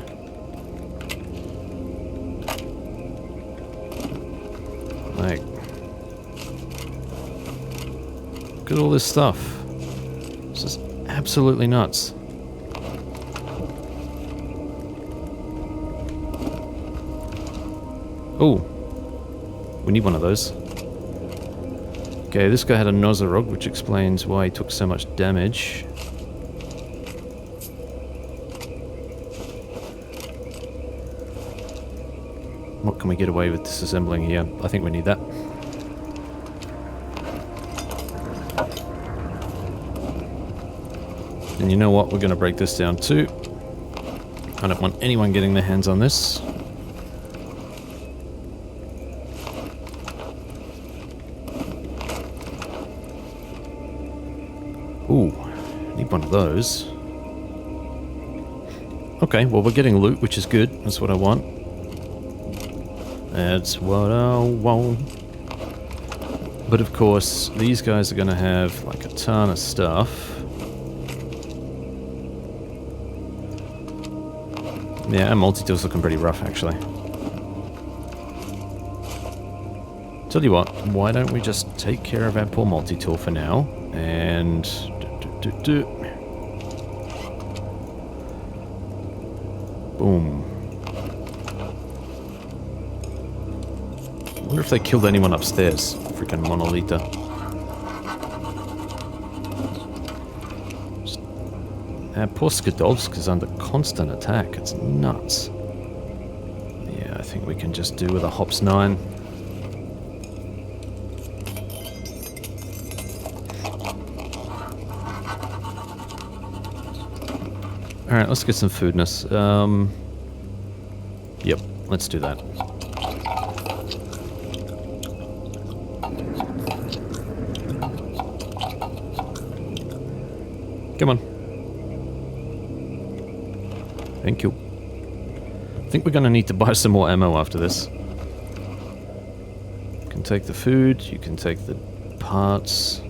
Like, look at all this stuff. This is absolutely nuts. Oh, we need one of those. Okay, this guy had a Nozorog, which explains why he took so much damage. What can we get away with disassembling here? I think we need that. And you know what? We're going to break this down too. I don't want anyone getting their hands on this. Ooh, need one of those. Okay, well we're getting loot, which is good. That's what I want. That's what I want. But of course, these guys are going to have like a ton of stuff. Yeah, our multi-tool's looking pretty rough, actually. Tell you what, why don't we just take care of our poor multi-tool for now, and... Boom. I wonder if they killed anyone upstairs. Freaking monolitha. Poor Skadovsk is under constant attack. It's nuts. Yeah, I think we can just do with a Hops 9. Alright, let's get some foodness. Yep, let's do that. Come on. Thank you. I think we're going to need to buy some more ammo after this. You can take the food, you can take the parts.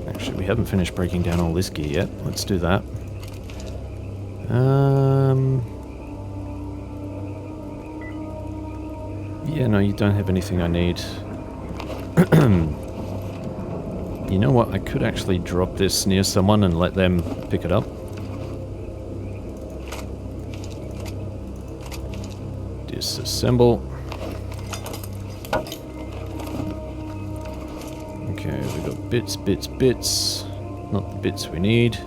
Actually, we haven't finished breaking down all this gear yet. Let's do that. Yeah, no, you don't have anything I need. You know what? I could actually drop this near someone and let them pick it up. Disassemble. Okay, we got bits, bits, bits. Not the bits we need.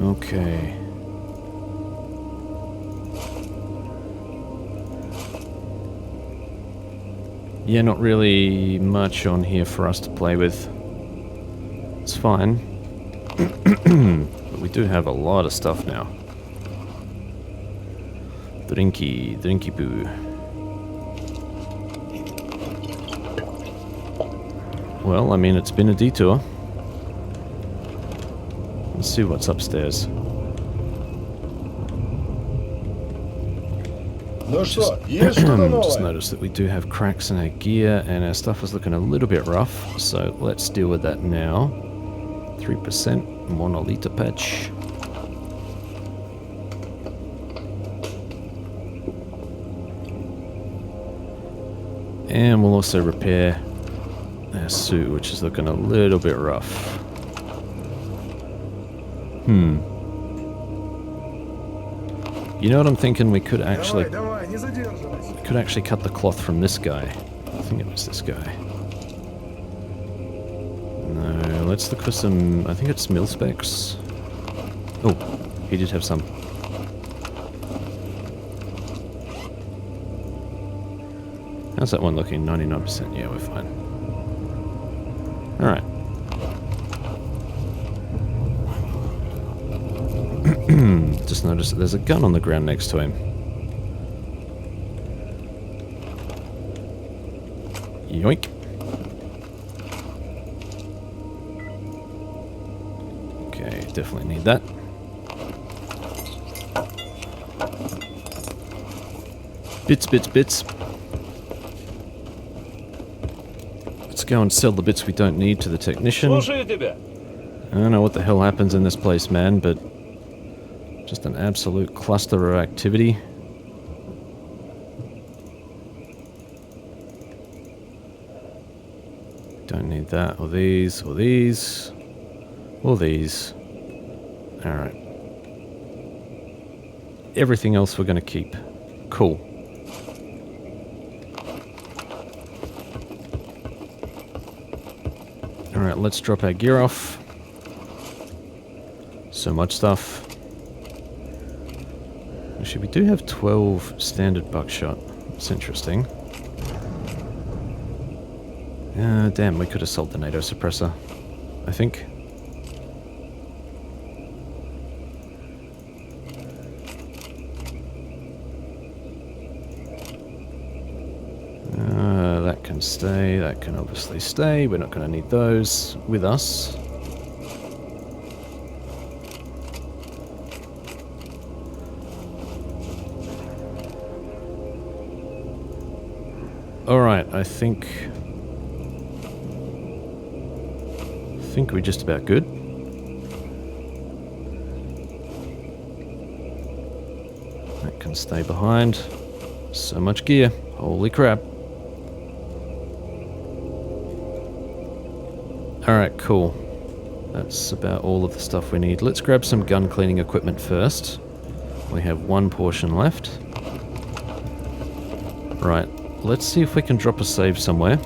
Okay. Yeah, not really much on here for us to play with. It's fine. But we do have a lot of stuff now. Drinky poo. Well, I mean, it's been a detour. Let's see what's upstairs. Just noticed that we do have cracks in our gear and our stuff is looking a little bit rough, so let's deal with that now. 3% monolitha patch. And we'll also repair our suit, which is looking a little bit rough. You know what I'm thinking? We could actually cut the cloth from this guy. I think it was this guy. No, let's look for some... I think it's mil specs. Oh, he did have some. How's that one looking? 99%. Yeah, we're fine. Alright. Just noticed that there's a gun on the ground next to him. Yoink. Okay, definitely need that. Bits, bits, bits. Let's go and sell the bits we don't need to the technician. I don't know what the hell happens in this place, man, but just an absolute cluster of activity. Don't need that, or these, or these, or these. Alright. Everything else we're going to keep. Cool. Alright, let's drop our gear off. So much stuff. Actually, we do have 12 standard buckshot. That's interesting. Damn, we could have sold the NATO suppressor, I think. That can stay, that can obviously stay. We're not going to need those with us. Alright, I think we're just about good. That can stay behind. So much gear. Holy crap. Alright, cool. That's about all of the stuff we need. Let's grab some gun cleaning equipment first. We have one portion left. Right, let's see if we can drop a save somewhere.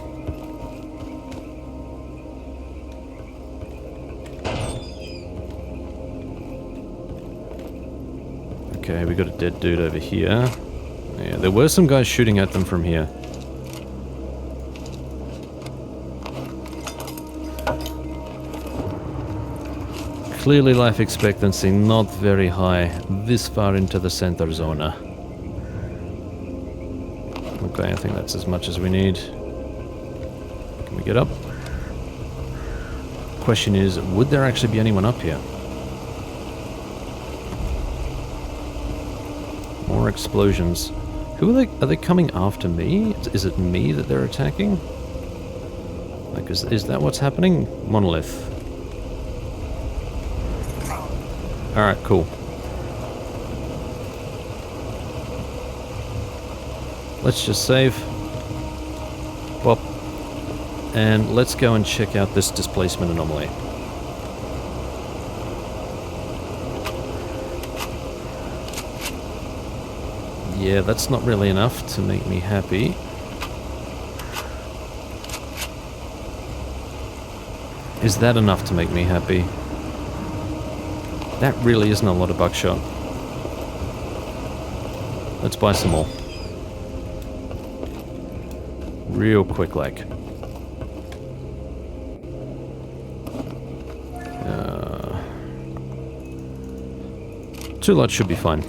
Okay, we got a dead dude over here. Yeah, there were some guys shooting at them from here. Clearly life expectancy not very high this far into the center zone. Okay, I think that's as much as we need. Can we get up? Question is, would there actually be anyone up here? More explosions. Who are they? Are they coming after me? Is it me that they're attacking? Like, is that what's happening? Monolith. Alright, cool. Let's just save. Pop. And let's go and check out this displacement anomaly. Yeah, that's not really enough to make me happy. Is that enough to make me happy? That really isn't a lot of buckshot. Let's buy some more. Real quick, like. Two lots should be fine.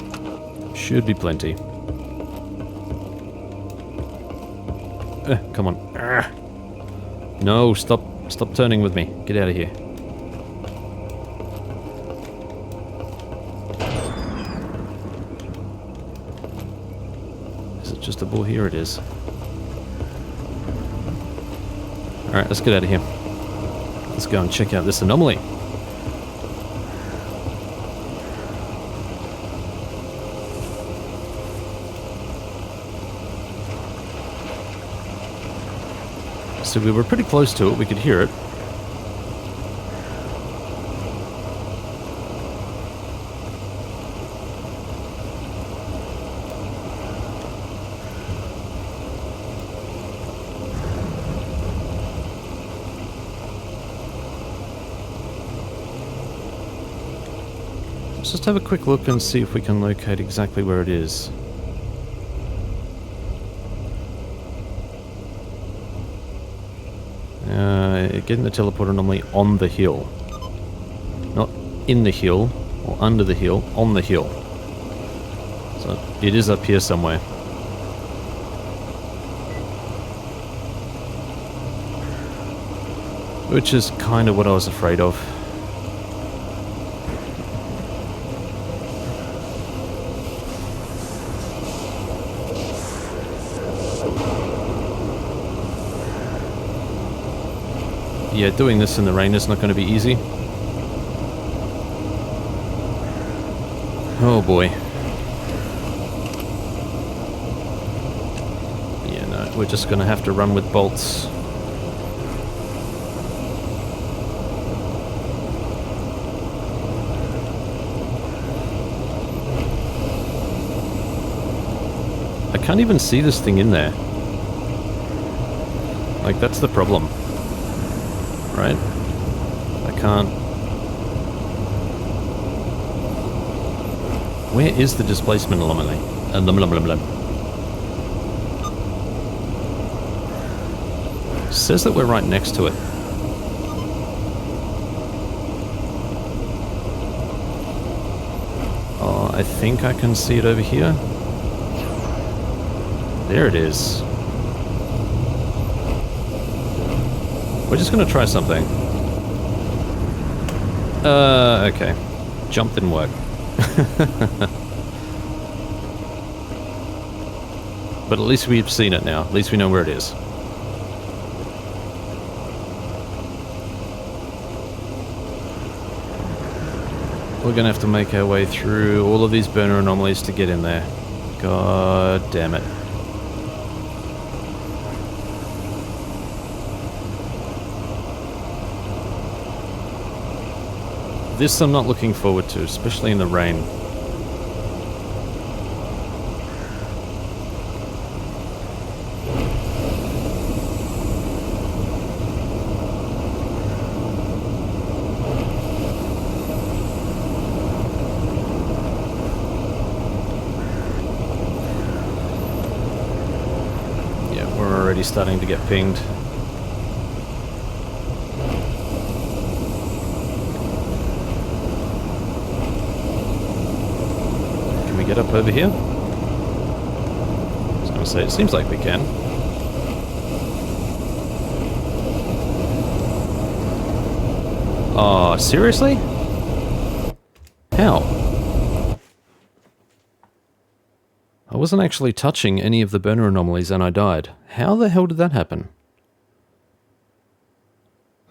Should be plenty. Come on. No, stop turning with me. Get out of here. Is it just a bull? Here it is. Alright, let's get out of here. Let's go and check out this anomaly. So we were pretty close to it, we could hear it. Let's just have a quick look and see if we can locate exactly where it is. Getting the teleport anomaly on the hill. Not in the hill, or under the hill, on the hill. So it is up here somewhere. Which is kind of what I was afraid of. Yeah, doing this in the rain is not going to be easy. Oh boy. Yeah, no, we're just going to have to run with bolts. I can't even see this thing in there. Like, that's the problem. Right? I can't... Where is the displacement anomaly? Says that we're right next to it. Oh, I think I can see it over here. There it is. We're just gonna try something. Okay. Jump didn't work. But at least we've seen it now. At least we know where it is. We're gonna have to make our way through all of these burner anomalies to get in there. God damn it. This I'm not looking forward to, especially in the rain. Yeah, we're already starting to get pinged. Get up over here? I was going to say, it seems like we can. Oh, seriously? How? I wasn't actually touching any of the burner anomalies and I died. How the hell did that happen?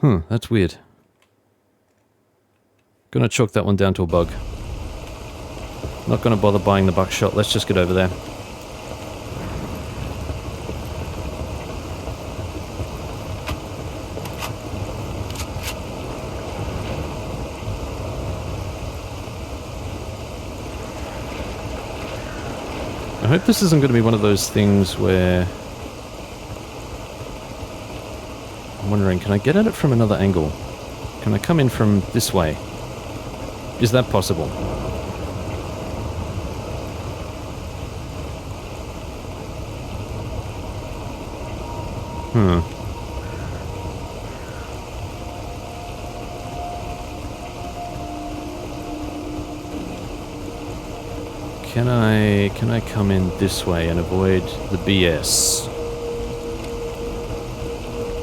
That's weird. Gonna chalk that one down to a bug. Not going to bother buying the buckshot, let's just get over there. I hope this isn't going to be one of those things where... I'm wondering, can I get at it from another angle? Can I come in from this way? Is that possible? Can I come in this way and avoid the BS?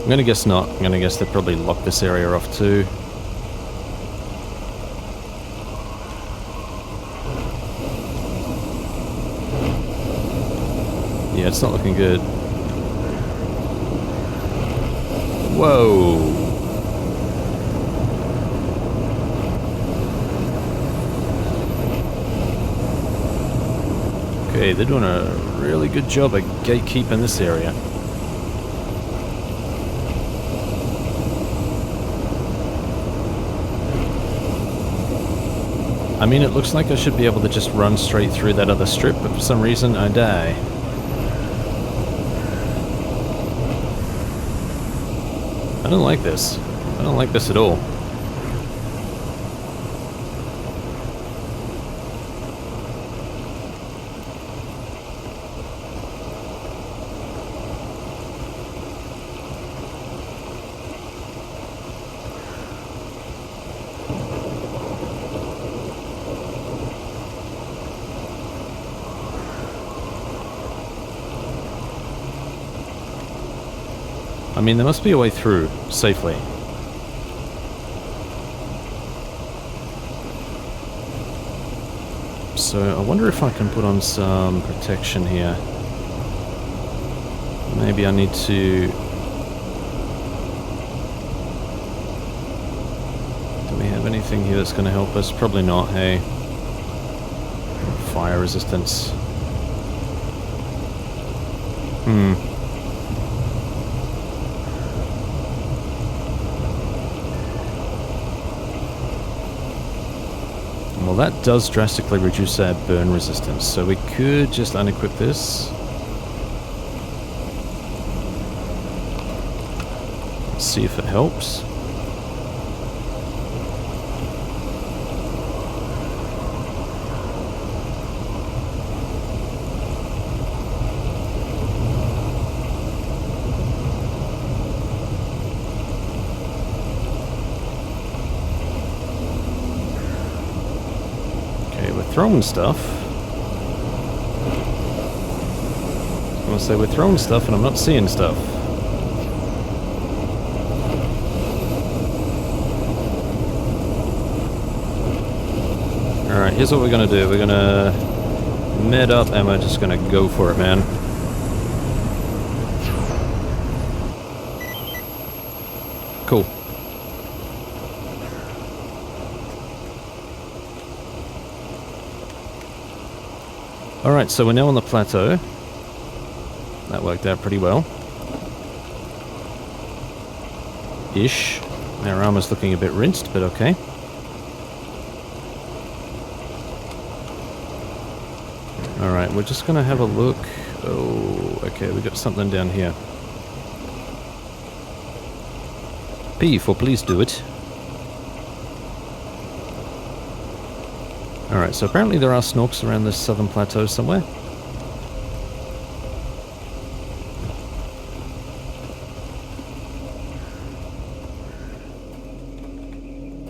I'm gonna guess not. I'm gonna guess they probably locked this area off too. Yeah, it's not looking good. Whoa! Okay, they're doing a really good job at gatekeeping this area. I mean, it looks like I should be able to just run straight through that other strip, but for some reason I die. I don't like this. I don't like this at all. mean, there must be a way through safely. So I wonder if I can put on some protection here. Maybe I need to... Do we have anything here that's going to help us? Probably not, hey. Fire resistance. Well, that does drastically reduce our burn resistance, so we could just unequip this. Let's see if it helps. Throwing stuff. I want to say we're throwing stuff and I'm not seeing stuff. Alright, here's what we're gonna do. We're gonna med up and we're just gonna go for it, man. Cool. Alright, so we're now on the plateau. That worked out pretty well. Ish. Our armor's looking a bit rinsed, but okay. Alright, we're just gonna have a look. Oh, okay, we got something down here. P for please do it. Alright, so apparently there are snorks around this southern plateau somewhere.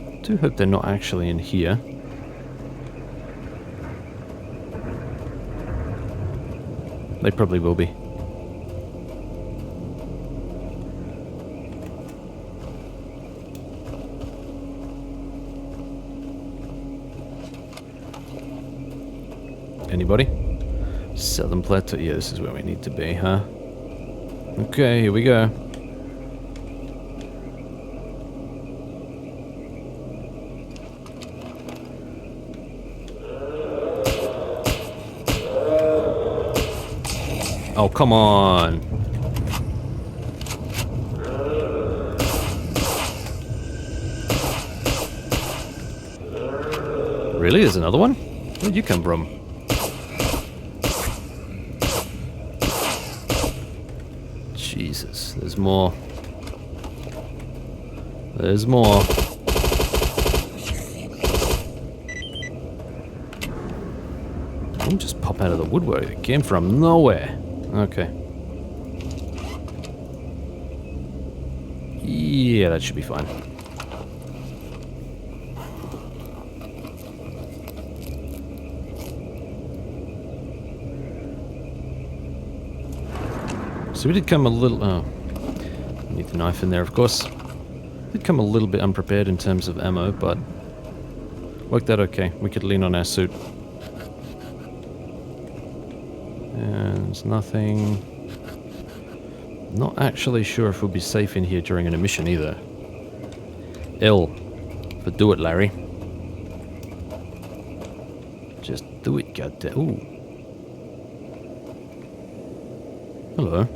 I do hope they're not actually in here. They probably will be. Anybody? Southern Plateau. Yeah, this is where we need to be, huh? Okay, here we go. Oh, come on. Really? There's another one? Where'd you come from? Jesus, there's more. There's more. Didn't just pop out of the woodwork. It came from nowhere. Okay. Yeah, that should be fine. So we did come a little... Oh, need the knife in there, of course. Did come a little bit unprepared in terms of ammo, but worked out okay. We could lean on our suit. And there's nothing... Not actually sure if we'll be safe in here during an emission either. L for do it, Larry. Just do it, goddamn. Ooh. Hello.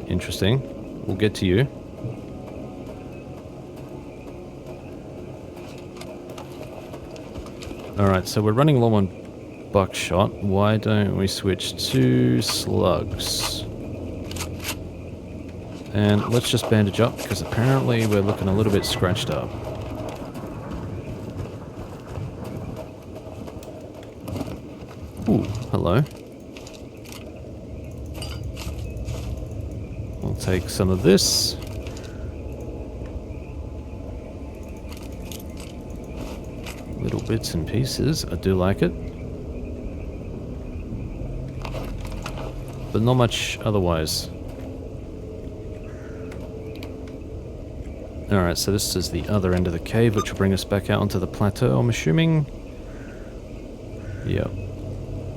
Interesting. We'll get to you. Alright, so we're running low on buckshot. Why don't we switch to slugs? And let's just bandage up, because apparently we're looking a little bit scratched up. Ooh, hello. I'll take some of this. Little bits and pieces. I do like it. but not much otherwise. Alright, so this is the other end of the cave, which will bring us back out onto the plateau, I'm assuming. Yep.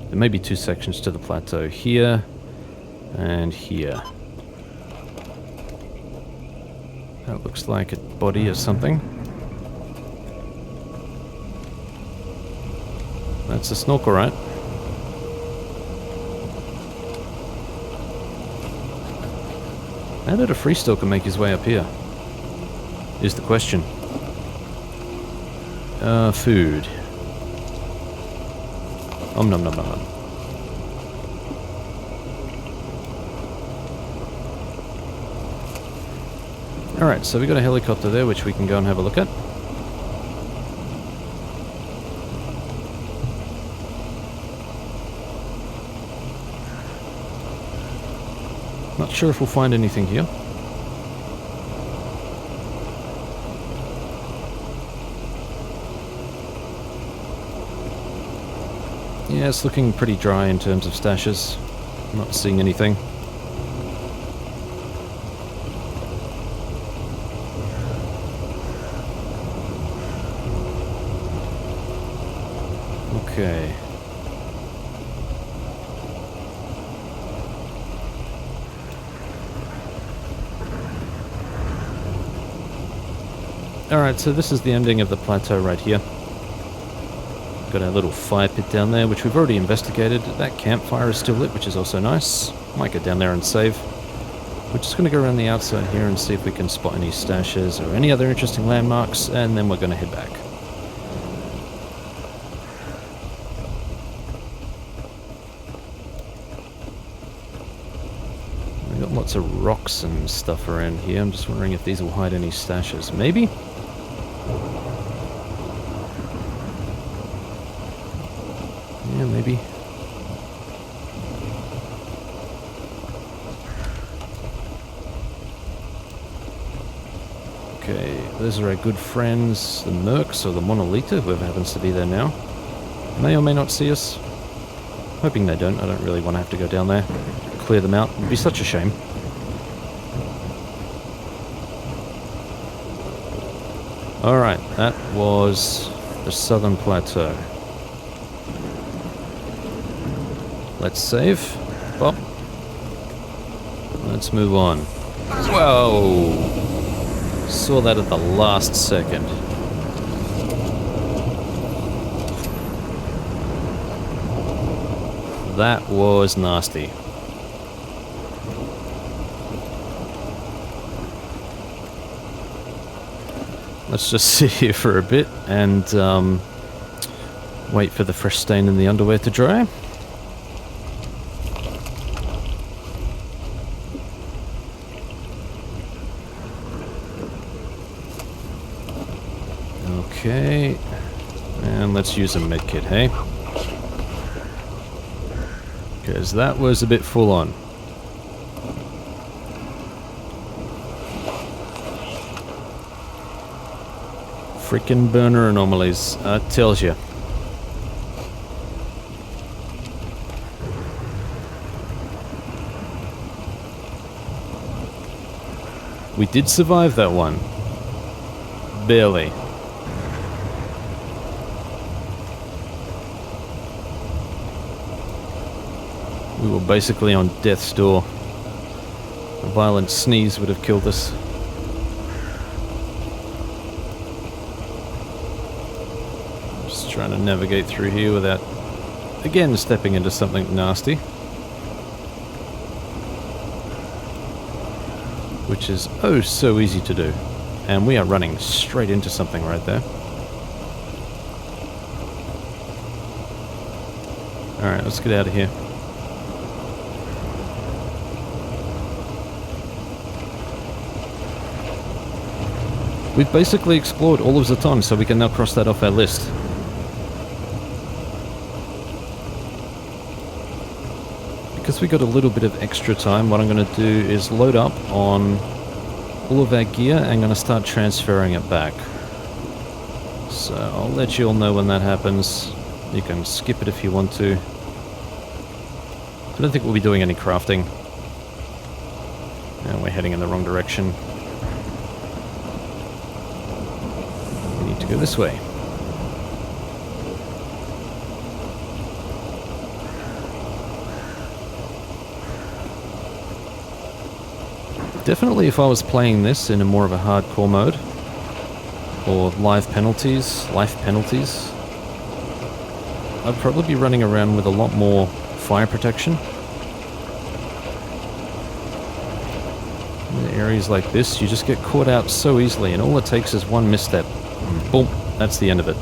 There may be two sections to the plateau, here and here. That looks like a body or something. That's a snorkel, right? How did a free stalker make his way up here? Is the question. Food. Nom nom nom nom. Alright, so we got a helicopter there which we can go and have a look at. Not sure if we'll find anything here. Yeah, it's looking pretty dry in terms of stashes. I'm not seeing anything. Okay. Alright, so this is the ending of the plateau right here. Got our little fire pit down there, which we've already investigated. That campfire is still lit, which is also nice. Might go down there and save. We're just going to go around the outside here and see if we can spot any stashes or any other interesting landmarks, and then we're going to head back. We've got lots of rocks and stuff around here. I'm just wondering if these will hide any stashes. Maybe? Yeah, maybe. Okay, those are our good friends, the Mercs or the Monolita, whoever happens to be there now. May or may not see us. Hoping they don't. I don't really want to have to go down there. Clear them out. It would be such a shame. Alright, that was the southern plateau. Let's save. Bop. Let's move on. Whoa! Saw that at the last second. That was nasty. Let's just sit here for a bit and wait for the fresh stain in the underwear to dry. Okay, and let's use a medkit, hey? Because that was a bit full on. Freaking burner anomalies, tells you. We did survive that one. Barely. We were basically on death's door. A violent sneeze would have killed us. Just trying to navigate through here without, again, stepping into something nasty. Which is oh so easy to do. And we are running straight into something right there. Alright, let's get out of here. We've basically explored all of Zaton, so we can now cross that off our list. Because we got a little bit of extra time, what I'm going to do is load up on all of our gear and I'm going to start transferring it back. So I'll let you all know when that happens. You can skip it if you want to. I don't think we'll be doing any crafting. And we're heading in the wrong direction. We need to go this way. Definitely if I was playing this in a more of a hardcore mode, or life penalties, I'd probably be running around with a lot more fire protection. In areas like this, you just get caught out so easily, and all it takes is one misstep. And boom, that's the end of it.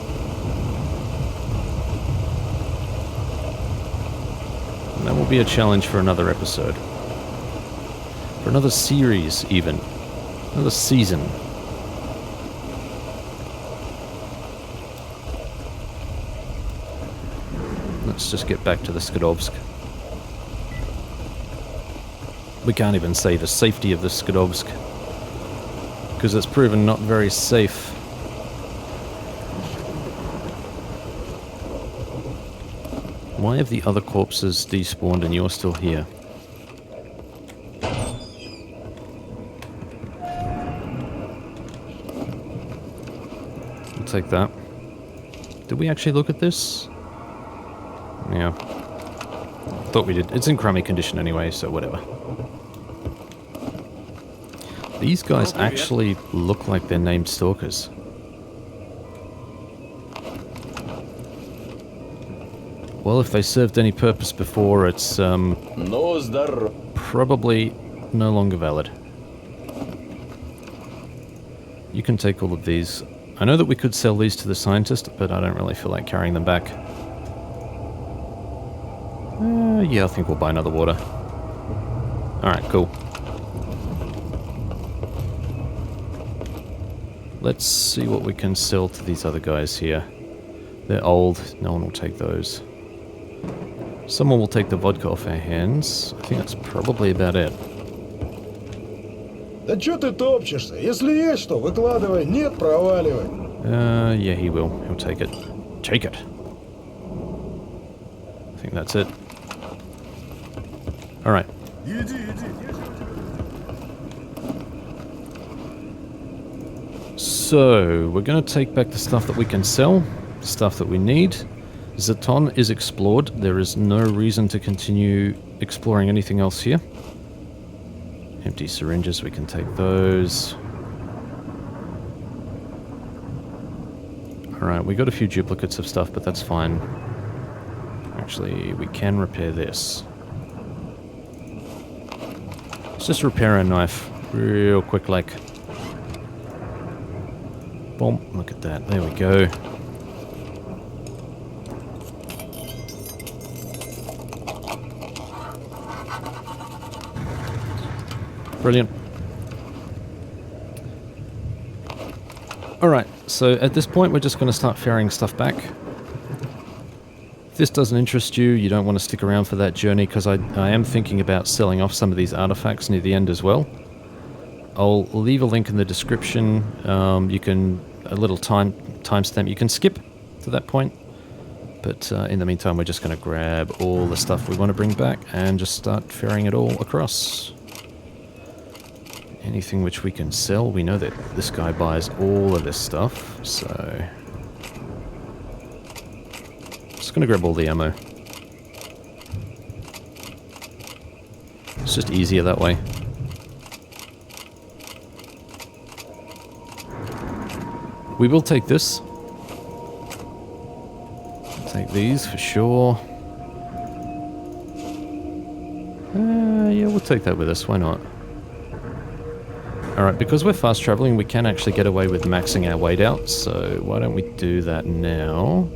And that will be a challenge for another episode. For another series, even. Another season. Let's just get back to the Skadovsk. We can't even say the safety of the Skadovsk, because it's proven not very safe. Why have the other corpses despawned and you're still here? I'll take that. Did we actually look at this? Yeah. Thought we did. It's in crummy condition anyway, so whatever. These guys actually look like they're named Stalkers. Well, if they served any purpose before, it's probably no longer valid. You can take all of these. I know that we could sell these to the scientist, but I don't really feel like carrying them back. Yeah, I think we'll buy another water. Alright, cool. Let's see what we can sell to these other guys here. They're old, no one will take those. Someone will take the vodka off our hands. I think that's probably about it. Да чё ты топчешься? Если есть что, выкладывай. Нет, проваливай. Yeah, he will. He'll take it. Take it. I think that's it. Alright. So, we're going to take back the stuff that we can sell, the stuff that we need. Zaton is explored. There is no reason to continue exploring anything else here. Empty syringes, we can take those. Alright, we got a few duplicates of stuff, but that's fine. Actually, we can repair this. Let's just repair our knife real quick like. Boom, look at that, there we go. Brilliant. Alright, so at this point we're just going to start ferrying stuff back. If this doesn't interest you, you don't want to stick around for that journey, because I am thinking about selling off some of these artifacts near the end as well. I'll leave a link in the description. You can, a little timestamp, you can skip to that point. But in the meantime, we're just going to grab all the stuff we want to bring back and just start ferrying it all across. Anything which we can sell, we know that this guy buys all of this stuff, so... Just going to grab all the ammo. It's just easier that way. We will take this. Take these for sure. Yeah, we'll take that with us, why not? Alright, because we're fast traveling, we can actually get away with maxing our weight out, so why don't we do that now?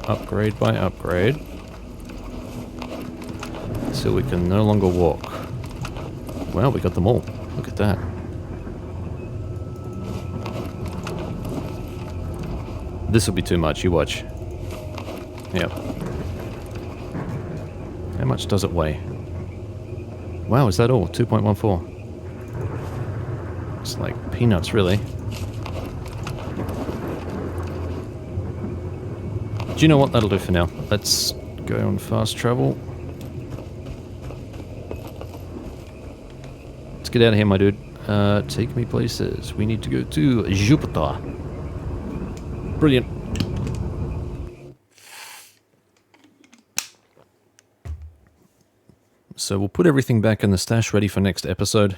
Upgrade by upgrade. So we can no longer walk. Wow, we got them all. Look at that. This will be too much, you watch. Yep. How much does it weigh? Wow, is that all? 2.14. It's like peanuts, really. Do you know what? That'll do for now. Let's go on fast travel. Let's get out of here, my dude. Take me places. We need to go to Jupiter. Brilliant. So we'll put everything back in the stash ready for next episode.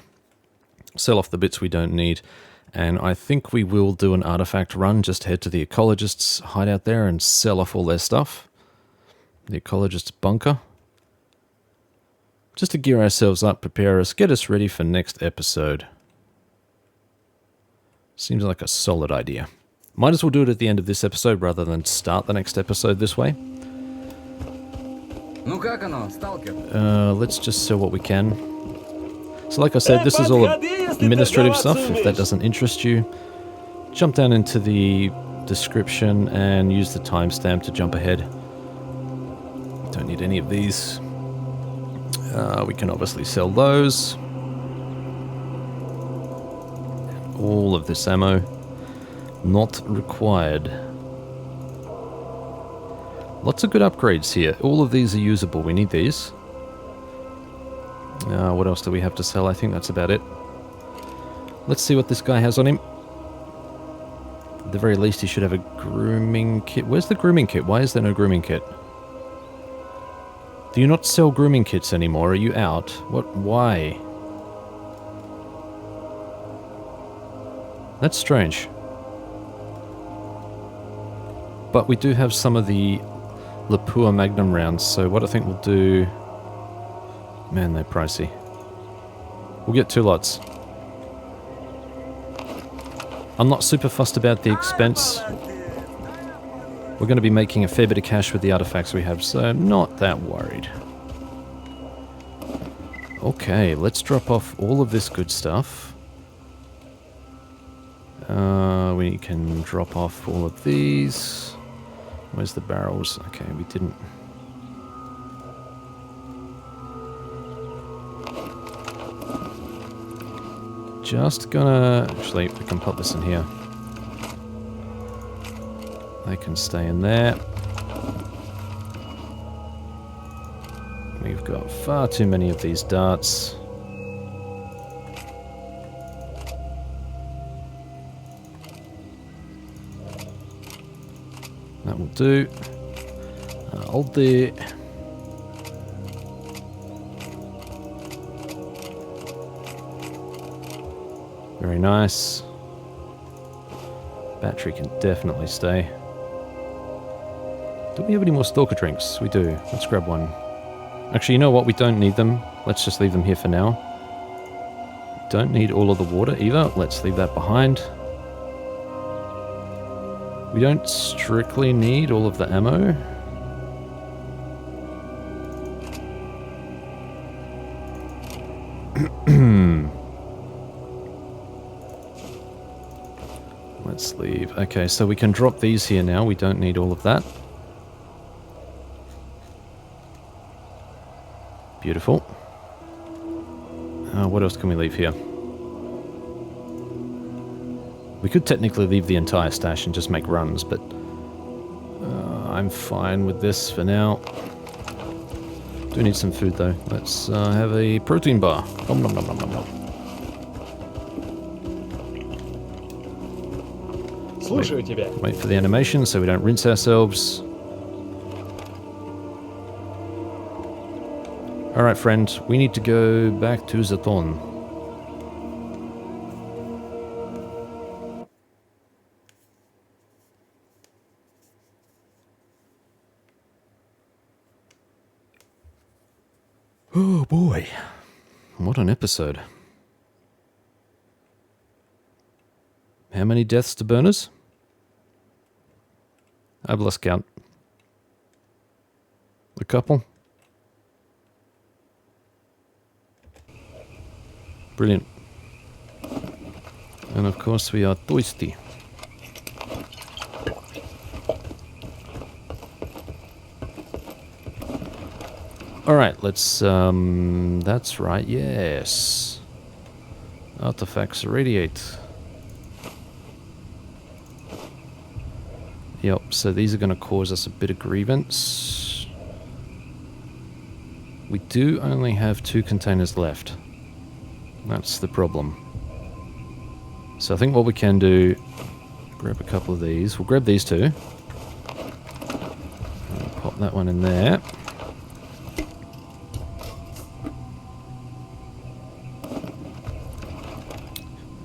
Sell off the bits we don't need. And I think we will do an artifact run. Just head to the ecologists' hideout there and sell off all their stuff. The ecologist's bunker. Just to gear ourselves up, prepare us, get us ready for next episode. Seems like a solid idea. Might as well do it at the end of this episode rather than start the next episode this way. Let's just sell what we can. So like I said, this is all administrative stuff. If that doesn't interest you, jump down into the description and use the timestamp to jump ahead. Don't need any of these. We can obviously sell those. All of this ammo, not required. Lots of good upgrades here. All of these are usable. We need these. What else do we have to sell? I think that's about it. Let's see what this guy has on him. At the very least, he should have a grooming kit. Where's the grooming kit? Why is there no grooming kit? Do you not sell grooming kits anymore? Are you out? What? Why? That's strange. But we do have some of the Lapua Magnum rounds, so what I think we'll do... Man, they're pricey. We'll get 2 lots. I'm not super fussed about the expense. We're going to be making a fair bit of cash with the artifacts we have, so I'm not that worried. Okay, let's drop off all of this good stuff. We can drop off all of these. Where's the barrels? Okay, we didn't... Just gonna... Actually, we can put this in here. They can stay in there. We've got far too many of these darts. That will do. I'll do... Very nice. Battery can definitely stay. Do we have any more Stalker drinks? We do. Let's grab one. Actually, you know what? We don't need them. Let's just leave them here for now. Don't need all of the water either. Let's leave that behind. We don't strictly need all of the ammo. Let's leave. Okay, so we can drop these here now. We don't need all of that. Beautiful. What else can we leave here? We could technically leave the entire stash and just make runs, but I'm fine with this for now. Do need some food though. Let's have a protein bar. Nom nom nom nom nom nom. Wait for the animation so we don't rinse ourselves. Alright friend, we need to go back to Zaton. Oh boy, what an episode. How many deaths to burners? I've lost count. A couple? Brilliant. And of course we are thirsty. Alright, let's, that's right, yes. Artifacts radiate. Yep, so these are going to cause us a bit of grievance. We do only have 2 containers left. That's the problem. So I think what we can do, grab a couple of these. We'll grab these 2. Pop that one in there.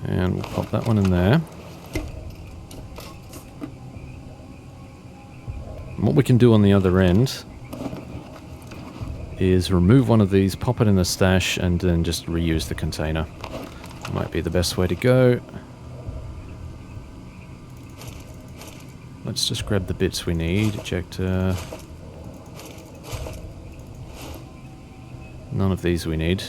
And we'll pop that one in there. And what we can do on the other end is remove one of these, pop it in the stash, and then just reuse the container. Might be the best way to go. Let's just grab the bits we need. Ejector. None of these we need.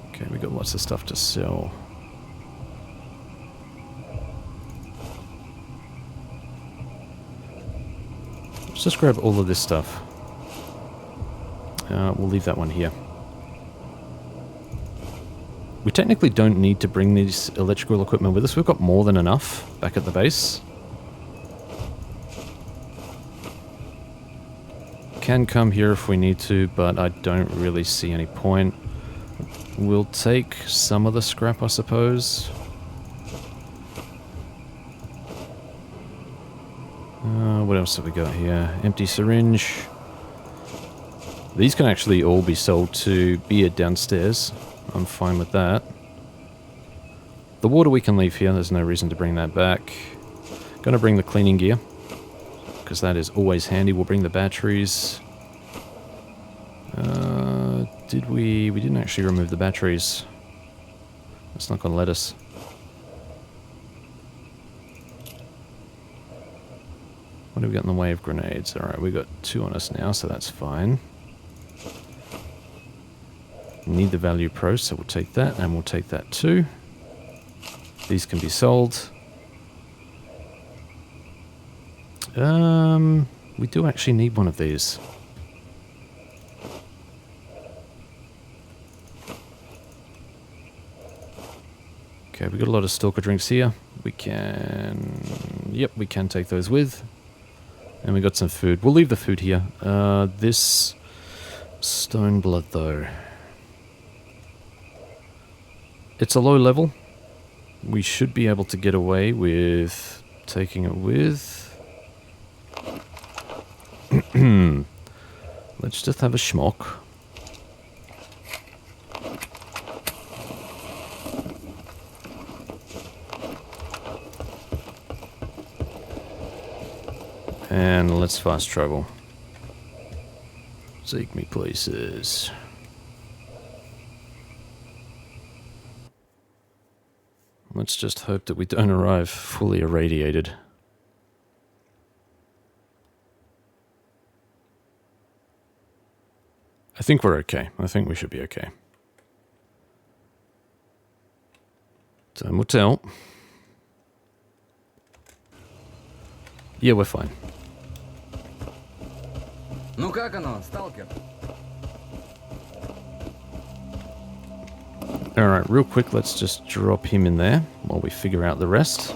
Okay, we got lots of stuff to sell. Let's just grab all of this stuff. We'll leave that one here. We technically don't need to bring these electrical equipment with us. We've got more than enough back at the base. Can come here if we need to, but I don't really see any point. We'll take some of the scrap, I suppose. What else have we got here? Empty syringe. These can actually all be sold to beer downstairs. I'm fine with that. The water we can leave here. There's no reason to bring that back. Gonna bring the cleaning gear, because that is always handy. We'll bring the batteries. Did we... We didn't actually remove the batteries. That's not gonna let us. What have we got in the way of grenades? Alright, we've got 2 on us now, so that's fine. Need the value pro, so we'll take that, and we'll take that too. These can be sold. We do actually need one of these. Okay, we've got a lot of Stalker drinks here. We can... Yep, we can take those with. And we got some food. We'll leave the food here. This stone blood, though. It's a low level. We should be able to get away with taking it with. Let's just have a schmock. And let's fast travel. Take me places. Let's just hope that we don't arrive fully irradiated. I think we're okay. I think we should be okay. Time will tell. Yeah, we're fine. Ну как оно, Stalker? Alright, real quick, let's just drop him in there while we figure out the rest.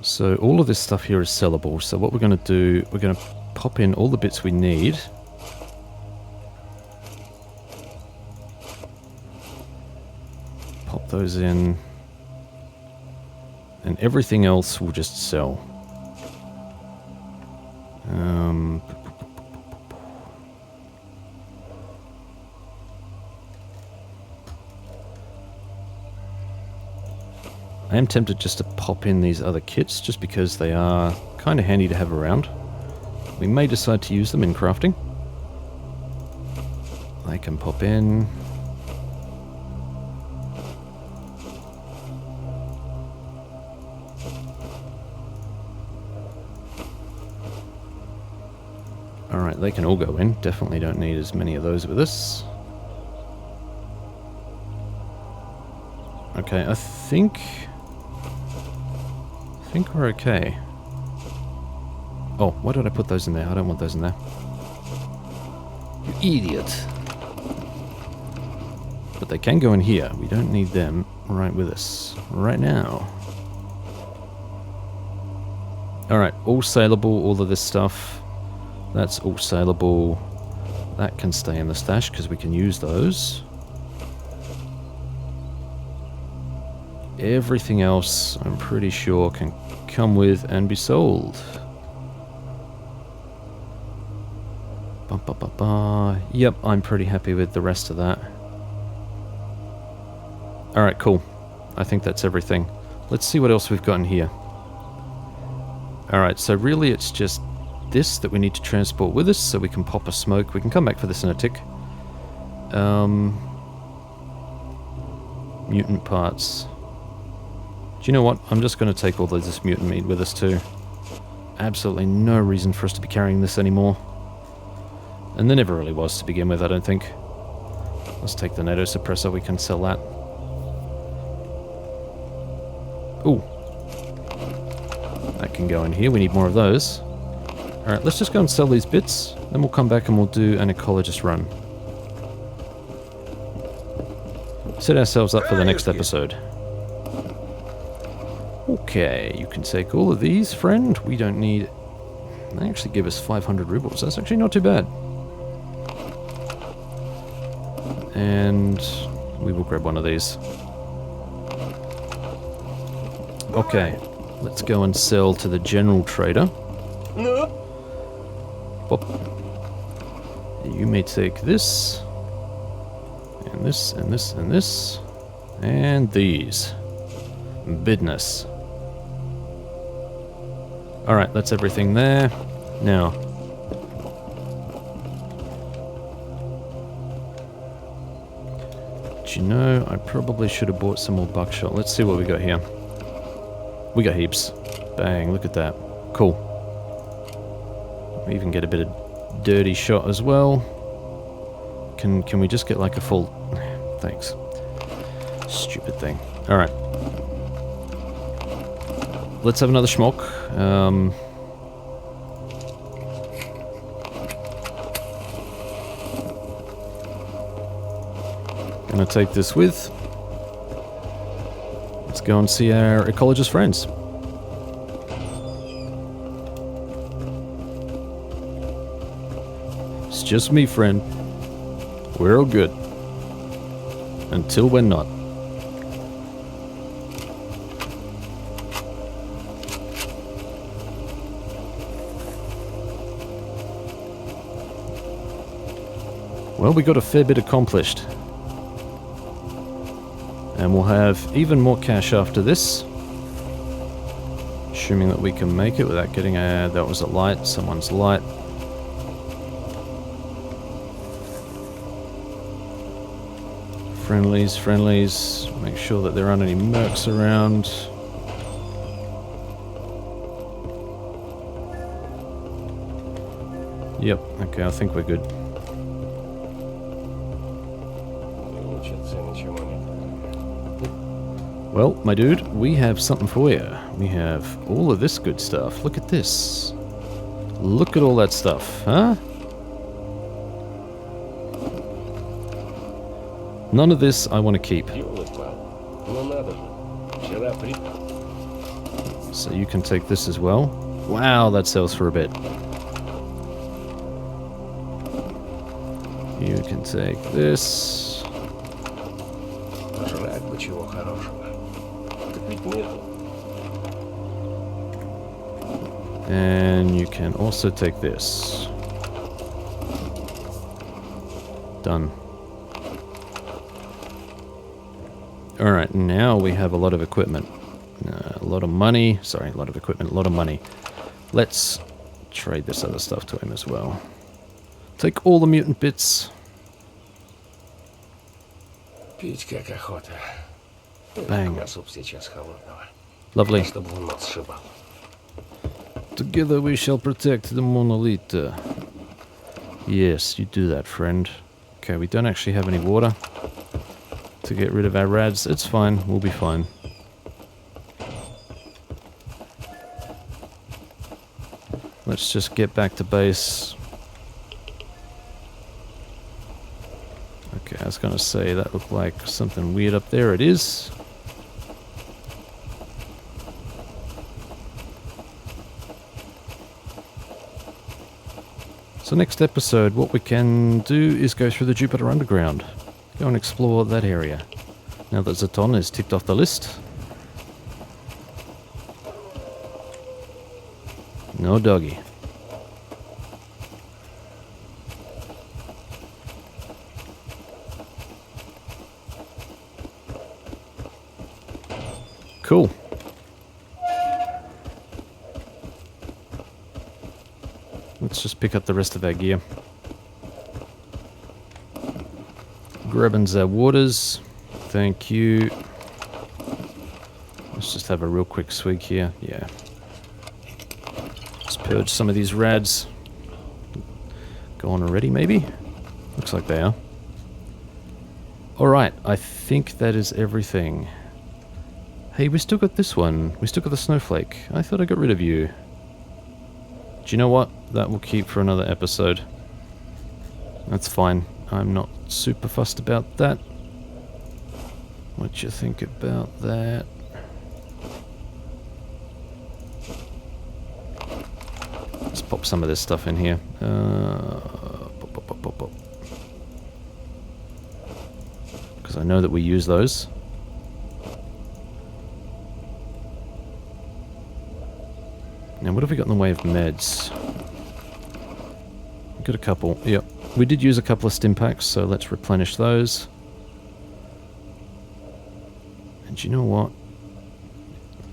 So all of this stuff here is sellable, so what we're going to do, we're going to pop in all the bits we need. Pop those in. And everything else we'll just sell. I am tempted just to pop in these other kits, just because they are kind of handy to have around. We may decide to use them in crafting. They can pop in. Alright, they can all go in. Definitely don't need as many of those with us. Okay, I think we're okay. Oh, why did I put those in there? I don't want those in there. You idiot. But they can go in here. We don't need them right with us right now. Alright, all saleable, all of this stuff. That's all saleable. That can stay in the stash because we can use those. Everything else, I'm pretty sure, can come with and be sold. Ba, ba, ba, ba. Yep, I'm pretty happy with the rest of that. Alright, cool. I think that's everything. Let's see what else we've got in here. Alright, so really it's just this that we need to transport with us so we can pop a smoke. We can come back for this in a tick. Mutant parts. Do you know what? I'm just going to take all of this mutant meat with us too. Absolutely no reason for us to be carrying this anymore. And there never really was to begin with, I don't think. Let's take the NATO suppressor, we can sell that. Ooh. That can go in here, we need more of those. Alright, let's just go and sell these bits, then we'll come back and we'll do an ecologist run. Set ourselves up for the next episode. Okay, you can take all of these, friend. We don't need... They actually give us 500 rubles. That's actually not too bad. And we will grab one of these. Okay, let's go and sell to the general trader. Bop. You may take this, and this, and this, and this, and these. Business. Alright, that's everything there. Now, do you know, I probably should have bought some more buckshot. Let's see what we got here. We got heaps. Bang, look at that. Cool. We even get a bit of dirty shot as well. Can we just get like a full... Thanks. Stupid thing. Alright. Let's have another schmock. Gonna take this with. Let's go and see our ecologist friends. It's just me, friend. We're all good. Until we're not. Well, we got a fair bit accomplished. And we'll have even more cash after this. Assuming that we can make it without getting a... That was a light, someone's light. Friendlies, friendlies. Make sure that there aren't any mercs around. Yep, okay, I think we're good. Well, my dude, we have something for you. We have all of this good stuff. Look at this. Look at all that stuff, huh? None of this I want to keep. So you can take this as well. Wow, that sells for a bit. You can take this. And you can also take this. Done. Alright, now we have a lot of equipment. A lot of money. Sorry, a lot of equipment, a lot of money. Let's trade this other stuff to him as well. Take all the mutant bits. Bang. Lovely. Together we shall protect the monolith. Yes, you do that, friend. Okay, we don't actually have any water to get rid of our rads. It's fine, we'll be fine. Let's just get back to base. Okay, I was gonna say that looked like something weird up there. It is. So next episode, what we can do is go through the Jupiter Underground. Go and explore that area. Now that Zaton is ticked off the list. No doggy. Cool. Let's just pick up the rest of our gear. Grabbing our waters. Thank you. Let's just have a real quick swig here. Yeah. Just purge some of these rads. Gone already, maybe? Looks like they are. Alright, I think that is everything. Hey, we still got this one. We still got the snowflake. I thought I got rid of you. Do you know what? That will keep for another episode. That's fine. I'm not super fussed about that. What you think about that? Let's pop some of this stuff in here. Because I know that we use those. Now, what have we got in the way of meds? We've got a couple. Yep. We did use a couple of stim packs, so let's replenish those. And you know what?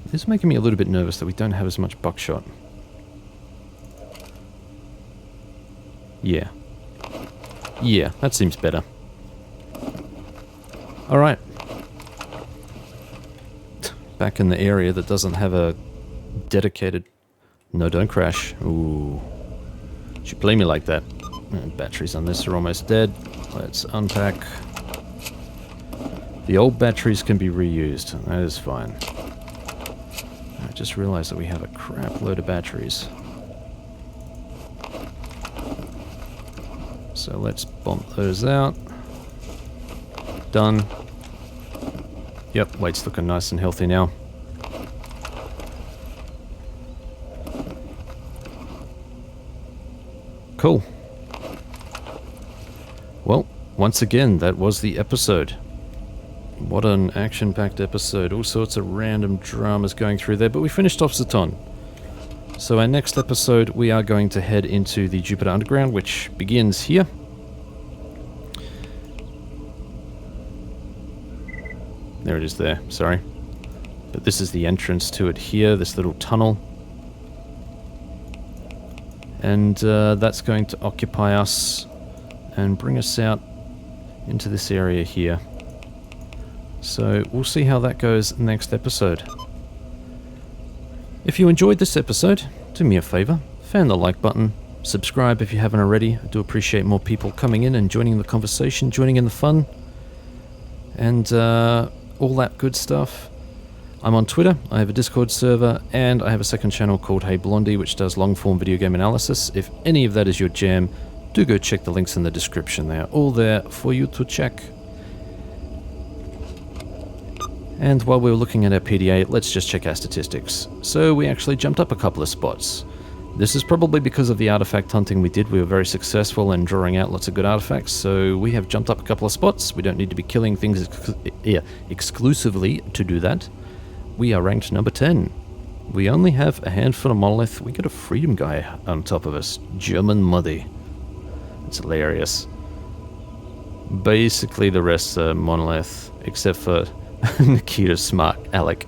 This is making me a little bit nervous that we don't have as much buckshot. Yeah. Yeah, that seems better. Alright. Back in the area that doesn't have a dedicated... No, don't crash. Ooh. Should play me like that. Batteries on this are almost dead. Let's unpack. The old batteries can be reused. That is fine. I just realized that we have a crap load of batteries. So let's bump those out. Done. Yep, weight's looking nice and healthy now. Cool. Well, once again, that was the episode. What an action-packed episode. All sorts of random dramas going through there, but we finished off Zaton. So our next episode, we are going to head into the Jupiter Underground, which begins here. There it is there, sorry. But this is the entrance to it here, this little tunnel. And that's going to occupy us and bring us out into this area here. So we'll see how that goes next episode. If you enjoyed this episode, do me a favor, fan the like button, subscribe if you haven't already. I do appreciate more people coming in and joining the conversation, joining in the fun, and all that good stuff. I'm on Twitter, I have a Discord server, and I have a second channel called Hey Blondie, which does long-form video game analysis. If any of that is your jam, do go check the links in the description. They are all there for you to check. And while we were looking at our PDA, let's just check our statistics. So we actually jumped up a couple of spots. This is probably because of the artifact hunting we did. We were very successful in drawing out lots of good artifacts, so we have jumped up a couple of spots. We don't need to be killing things exclusively to do that. We are ranked number 10. We only have a handful of monolith. We got a freedom guy on top of us. German Muddy. It's hilarious. Basically the rest are monolith, except for Nikita Smart Alec.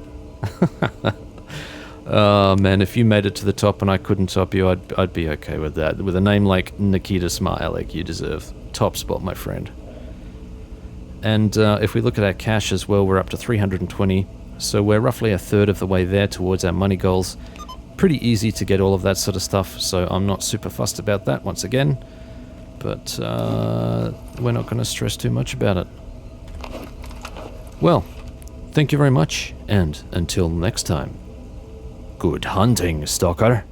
Oh man, if you made it to the top and I couldn't top you, I'd be okay with that. With a name like Nikita Smart Alec, you deserve top spot, my friend. And if we look at our cash as well, we're up to 320. So we're roughly a third of the way there towards our money goals. Pretty easy to get all of that sort of stuff, so I'm not super fussed about that once again. But we're not going to stress too much about it. Well, thank you very much, and until next time, good hunting, Stalker.